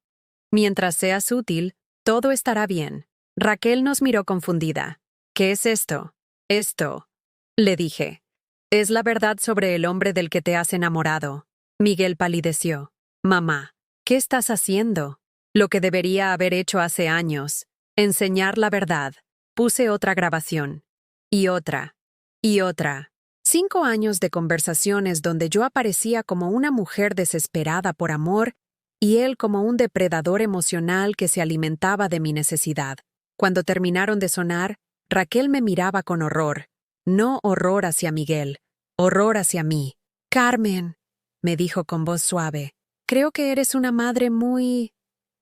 «Mientras seas útil, todo estará bien». Raquel nos miró confundida. «¿Qué es esto?» «Esto», le dije. «Es la verdad sobre el hombre del que te has enamorado». Miguel palideció. «Mamá, ¿qué estás haciendo?» «Lo que debería haber hecho hace años. Enseñar la verdad». Puse otra grabación. Y otra. Y otra. 5 años de conversaciones donde yo aparecía como una mujer desesperada por amor y él como un depredador emocional que se alimentaba de mi necesidad. Cuando terminaron de sonar, Raquel me miraba con horror. No horror hacia Miguel, horror hacia mí. «Carmen», me dijo con voz suave. Creo que eres una madre muy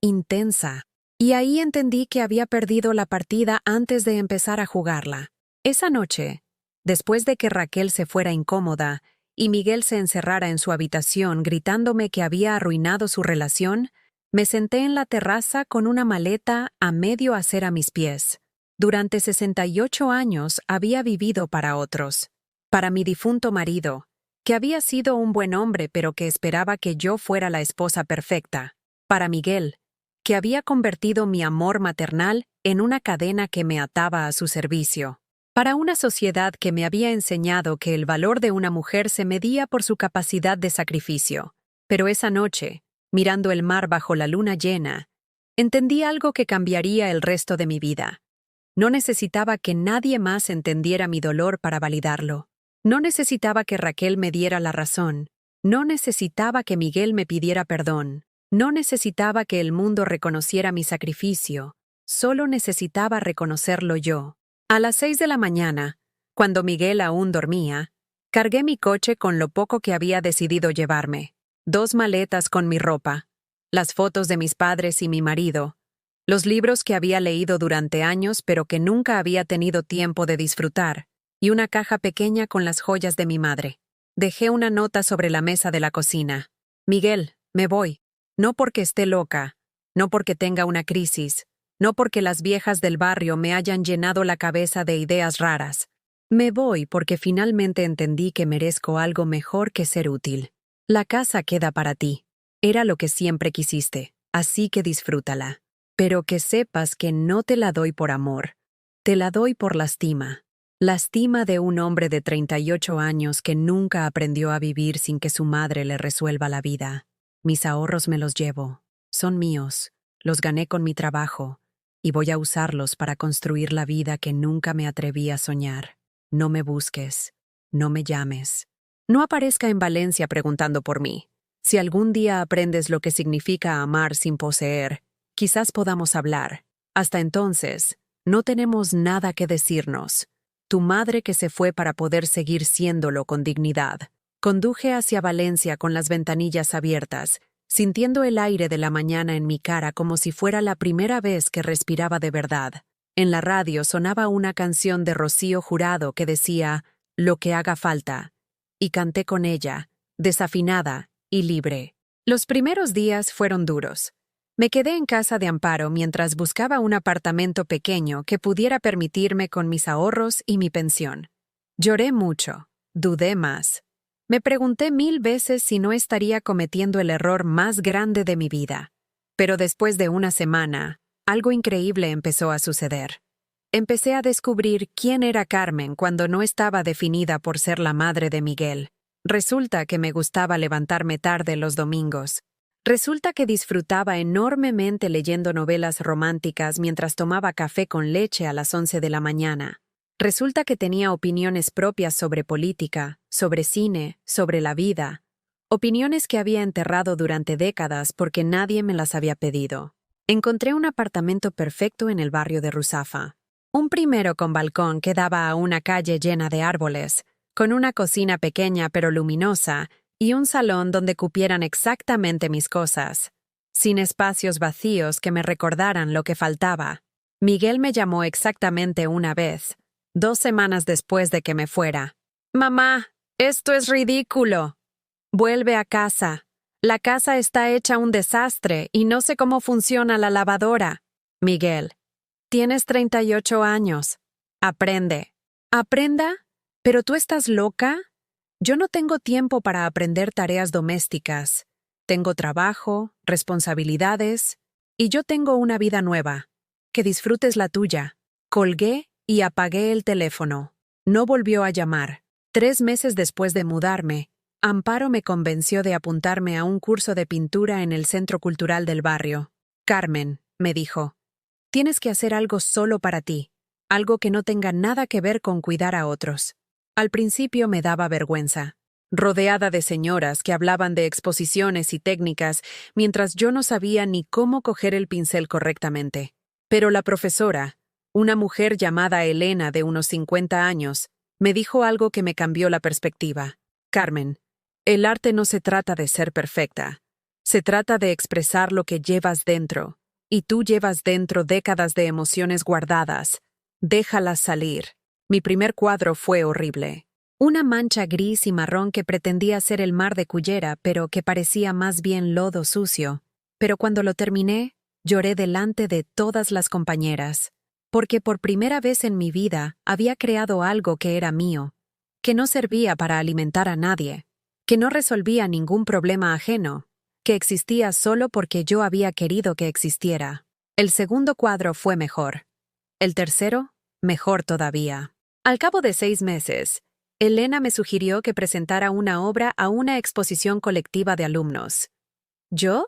intensa. Y ahí entendí que había perdido la partida antes de empezar a jugarla. Esa noche, después de que Raquel se fuera incómoda y Miguel se encerrara en su habitación gritándome que había arruinado su relación, me senté en la terraza con una maleta a medio hacer a mis pies. Durante 68 años había vivido para otros. Para mi difunto marido, que había sido un buen hombre pero que esperaba que yo fuera la esposa perfecta. Para Miguel, que había convertido mi amor maternal en una cadena que me ataba a su servicio. Para una sociedad que me había enseñado que el valor de una mujer se medía por su capacidad de sacrificio. Pero esa noche, mirando el mar bajo la luna llena, entendí algo que cambiaría el resto de mi vida. No necesitaba que nadie más entendiera mi dolor para validarlo. No necesitaba que Raquel me diera la razón. No necesitaba que Miguel me pidiera perdón. No necesitaba que el mundo reconociera mi sacrificio. Solo necesitaba reconocerlo yo. A las 6 de la mañana, cuando Miguel aún dormía, cargué mi coche con lo poco que había decidido llevarme. 2 maletas con mi ropa, las fotos de mis padres y mi marido, los libros que había leído durante años pero que nunca había tenido tiempo de disfrutar, y una caja pequeña con las joyas de mi madre. Dejé una nota sobre la mesa de la cocina. Miguel, me voy. No porque esté loca, no porque tenga una crisis, no porque las viejas del barrio me hayan llenado la cabeza de ideas raras. Me voy porque finalmente entendí que merezco algo mejor que ser útil. La casa queda para ti. Era lo que siempre quisiste, así que disfrútala. Pero que sepas que no te la doy por amor. Te la doy por lastima. Lastima de un hombre de 38 años que nunca aprendió a vivir sin que su madre le resuelva la vida. Mis ahorros me los llevo. Son míos. Los gané con mi trabajo. Y voy a usarlos para construir la vida que nunca me atreví a soñar. No me busques. No me llames. No aparezca en Valencia preguntando por mí. Si algún día aprendes lo que significa amar sin poseer, quizás podamos hablar. Hasta entonces, no tenemos nada que decirnos. Tu madre que se fue para poder seguir siéndolo con dignidad. Conduje hacia Valencia con las ventanillas abiertas, sintiendo el aire de la mañana en mi cara como si fuera la primera vez que respiraba de verdad. En la radio sonaba una canción de Rocío Jurado que decía, «Lo que haga falta», y canté con ella, desafinada y libre. Los primeros días fueron duros. Me quedé en casa de Amparo mientras buscaba un apartamento pequeño que pudiera permitirme con mis ahorros y mi pensión. Lloré mucho, dudé más. Me pregunté 1000 veces si no estaría cometiendo el error más grande de mi vida. Pero después de una semana, algo increíble empezó a suceder. Empecé a descubrir quién era Carmen cuando no estaba definida por ser la madre de Miguel. Resulta que me gustaba levantarme tarde los domingos. Resulta que disfrutaba enormemente leyendo novelas románticas mientras tomaba café con leche a las 11 de la mañana. Resulta que tenía opiniones propias sobre política, sobre cine, sobre la vida. Opiniones que había enterrado durante décadas porque nadie me las había pedido. Encontré un apartamento perfecto en el barrio de Ruzafa. Un primero con balcón que daba a una calle llena de árboles, con una cocina pequeña pero luminosa y un salón donde cupieran exactamente mis cosas, sin espacios vacíos que me recordaran lo que faltaba. Miguel me llamó exactamente una vez, 2 semanas después de que me fuera. «Mamá, esto es ridículo. Vuelve a casa. La casa está hecha un desastre y no sé cómo funciona la lavadora». Miguel, tienes 38 años. Aprende. ¿Aprenda? ¿Pero tú estás loca? Yo no tengo tiempo para aprender tareas domésticas. Tengo trabajo, responsabilidades, y yo tengo una vida nueva. Que disfrutes la tuya. Colgué y apagué el teléfono. No volvió a llamar. 3 meses después de mudarme, Amparo me convenció de apuntarme a un curso de pintura en el Centro Cultural del barrio. «Carmen», me dijo, «tienes que hacer algo solo para ti, algo que no tenga nada que ver con cuidar a otros». Al principio me daba vergüenza, rodeada de señoras que hablaban de exposiciones y técnicas, mientras yo no sabía ni cómo coger el pincel correctamente. Pero la profesora, una mujer llamada Elena de unos 50 años, me dijo algo que me cambió la perspectiva. «Carmen, El arte no se trata de ser perfecta. Se trata de expresar lo que llevas dentro. Y tú llevas dentro décadas de emociones guardadas. Déjalas salir. Mi primer cuadro fue horrible. Una mancha gris y marrón que pretendía ser el mar de Cullera, pero que parecía más bien lodo sucio. Pero cuando lo terminé, lloré delante de todas las compañeras, porque por primera vez en mi vida había creado algo que era mío, que no servía para alimentar a nadie, que no resolvía ningún problema ajeno, que existía solo porque yo había querido que existiera. El segundo cuadro fue mejor. El tercero, mejor todavía. Al cabo de 6 meses, Elena me sugirió que presentara una obra a una exposición colectiva de alumnos. ¿Yo?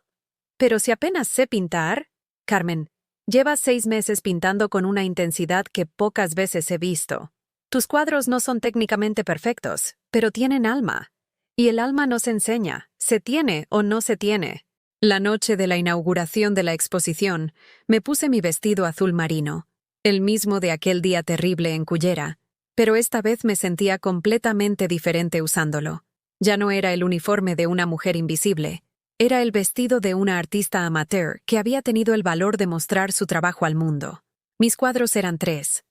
Pero si apenas sé pintar. Carmen, llevas 6 meses pintando con una intensidad que pocas veces he visto. Tus cuadros no son técnicamente perfectos, pero tienen alma. Y el alma no se enseña, se tiene o no se tiene. La noche de la inauguración de la exposición, me puse mi vestido azul marino, el mismo de aquel día terrible en Cullera, pero esta vez me sentía completamente diferente usándolo. Ya no era el uniforme de una mujer invisible. Era el vestido de una artista amateur que había tenido el valor de mostrar su trabajo al mundo. Mis cuadros eran 3.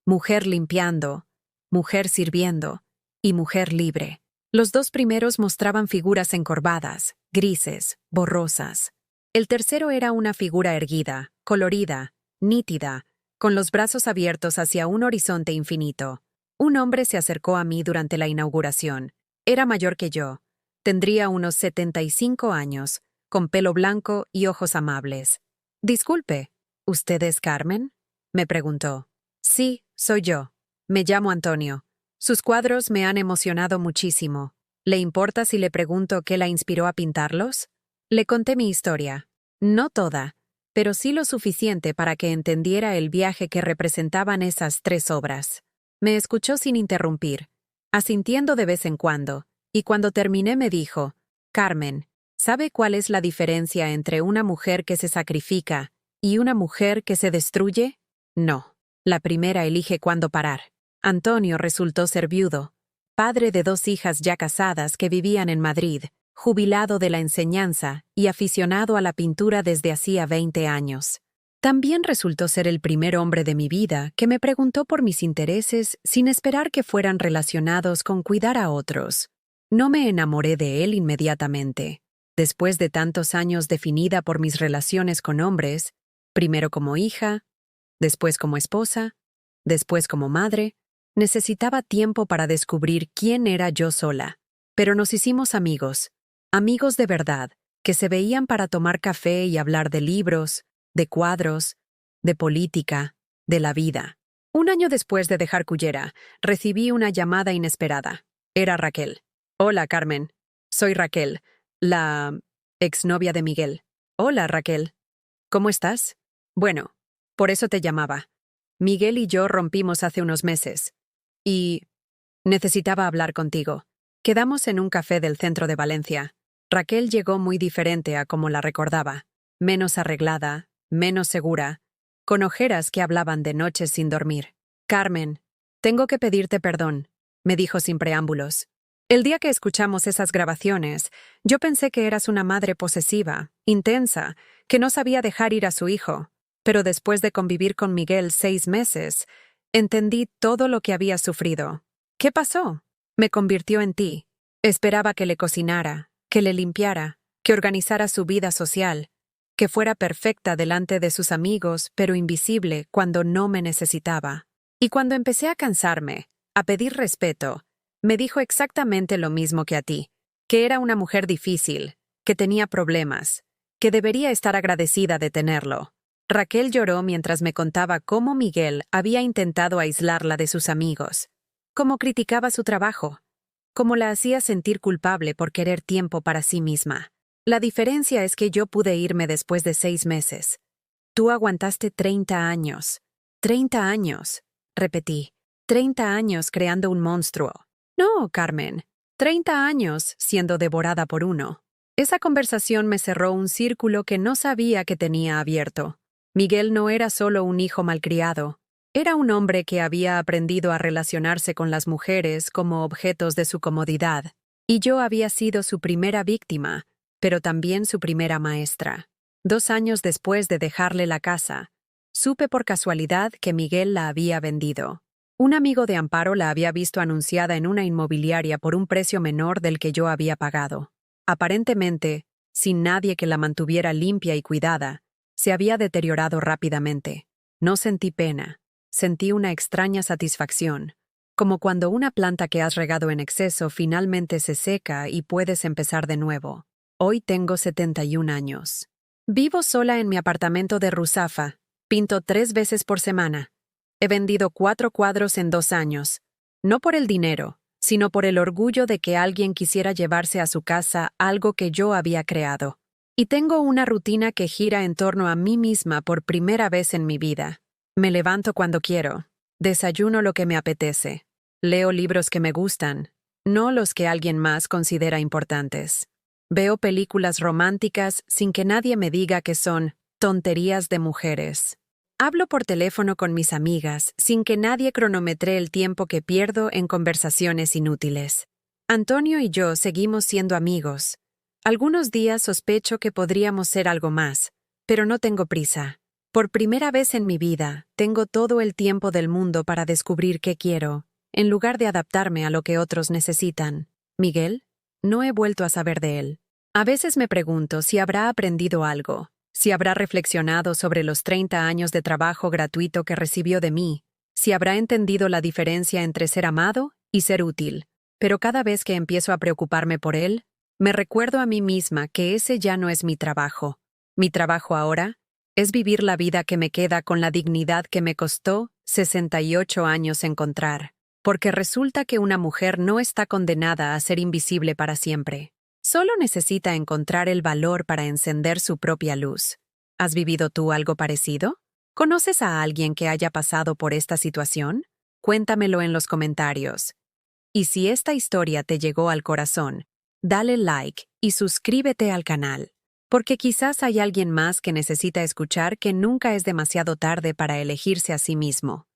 Mujer limpiando, mujer sirviendo y mujer libre. Los 2 primeros mostraban figuras encorvadas, grises, borrosas. El tercero era una figura erguida, colorida, nítida, con los brazos abiertos hacia un horizonte infinito. Un hombre se acercó a mí durante la inauguración. Era mayor que yo. Tendría unos 75 años, con pelo blanco y ojos amables. «Disculpe, ¿usted es Carmen?», me preguntó. «Sí, soy yo. Me llamo Antonio. Sus cuadros me han emocionado muchísimo. ¿Le importa si le pregunto qué la inspiró a pintarlos?». Le conté mi historia. No toda, pero sí lo suficiente para que entendiera el viaje que representaban esas 3 obras. Me escuchó sin interrumpir, asintiendo de vez en cuando. Y cuando terminé me dijo, «Carmen, ¿sabe cuál es la diferencia entre una mujer que se sacrifica y una mujer que se destruye? No. La primera elige cuándo parar». Antonio resultó ser viudo, padre de 2 hijas ya casadas que vivían en Madrid, jubilado de la enseñanza y aficionado a la pintura desde hacía 20 años. También resultó ser el primer hombre de mi vida que me preguntó por mis intereses sin esperar que fueran relacionados con cuidar a otros. No me enamoré de él inmediatamente. Después de tantos años definida por mis relaciones con hombres, primero como hija, después como esposa, después como madre, necesitaba tiempo para descubrir quién era yo sola. Pero nos hicimos amigos, amigos de verdad, que se veían para tomar café y hablar de libros, de cuadros, de política, de la vida. Un año después de dejar Cullera, recibí una llamada inesperada. Era Raquel. «Hola, Carmen. Soy Raquel, la exnovia de Miguel». «Hola, Raquel. ¿Cómo estás?». «Bueno, por eso te llamaba. Miguel y yo rompimos hace unos meses. Y necesitaba hablar contigo. Quedamos en un café del centro de Valencia». Raquel llegó muy diferente a como la recordaba. Menos arreglada, menos segura, con ojeras que hablaban de noches sin dormir. «Carmen, tengo que pedirte perdón», me dijo sin preámbulos. «El día que escuchamos esas grabaciones, yo pensé que eras una madre posesiva, intensa, que no sabía dejar ir a su hijo. Pero después de convivir con Miguel 6 meses, entendí todo lo que había sufrido. ¿Qué pasó? Me convirtió en ti. Esperaba que le cocinara, que le limpiara, que organizara su vida social, que fuera perfecta delante de sus amigos, pero invisible cuando no me necesitaba. Y cuando empecé a cansarme, a pedir respeto, me dijo exactamente lo mismo que a ti, que era una mujer difícil, que tenía problemas, que debería estar agradecida de tenerlo». Raquel lloró mientras me contaba cómo Miguel había intentado aislarla de sus amigos, cómo criticaba su trabajo, cómo la hacía sentir culpable por querer tiempo para sí misma. La diferencia es que yo pude irme después de 6 meses. Tú aguantaste 30 años. 30 años, repetí. 30 años creando un monstruo. No, Carmen. 30 años siendo devorada por uno. Esa conversación me cerró un círculo que no sabía que tenía abierto. Miguel no era solo un hijo malcriado. Era un hombre que había aprendido a relacionarse con las mujeres como objetos de su comodidad. Y yo había sido su primera víctima, pero también su primera maestra. 2 años después de dejarle la casa, supe por casualidad que Miguel la había vendido. Un amigo de Amparo la había visto anunciada en una inmobiliaria por un precio menor del que yo había pagado. Aparentemente, sin nadie que la mantuviera limpia y cuidada, se había deteriorado rápidamente. No sentí pena, sentí una extraña satisfacción, como cuando una planta que has regado en exceso finalmente se seca y puedes empezar de nuevo. Hoy tengo 71 años. Vivo sola en mi apartamento de Ruzafa, pinto 3 veces por semana. He vendido 4 cuadros en 2 años, no por el dinero, sino por el orgullo de que alguien quisiera llevarse a su casa algo que yo había creado. Y tengo una rutina que gira en torno a mí misma por primera vez en mi vida. Me levanto cuando quiero, desayuno lo que me apetece, leo libros que me gustan, no los que alguien más considera importantes. Veo películas románticas sin que nadie me diga que son tonterías de mujeres. Hablo por teléfono con mis amigas sin que nadie cronometre el tiempo que pierdo en conversaciones inútiles. Antonio y yo seguimos siendo amigos. Algunos días sospecho que podríamos ser algo más, pero no tengo prisa. Por primera vez en mi vida, tengo todo el tiempo del mundo para descubrir qué quiero, en lugar de adaptarme a lo que otros necesitan. Miguel, no he vuelto a saber de él. A veces me pregunto si habrá aprendido algo, si habrá reflexionado sobre los 30 años de trabajo gratuito que recibió de mí, si habrá entendido la diferencia entre ser amado y ser útil. Pero cada vez que empiezo a preocuparme por él, me recuerdo a mí misma que ese ya no es mi trabajo. Mi trabajo ahora es vivir la vida que me queda con la dignidad que me costó 68 años encontrar. Porque resulta que una mujer no está condenada a ser invisible para siempre. Solo necesita encontrar el valor para encender su propia luz. ¿Has vivido tú algo parecido? ¿Conoces a alguien que haya pasado por esta situación? Cuéntamelo en los comentarios. Y si esta historia te llegó al corazón, dale like y suscríbete al canal, porque quizás hay alguien más que necesita escuchar que nunca es demasiado tarde para elegirse a sí mismo.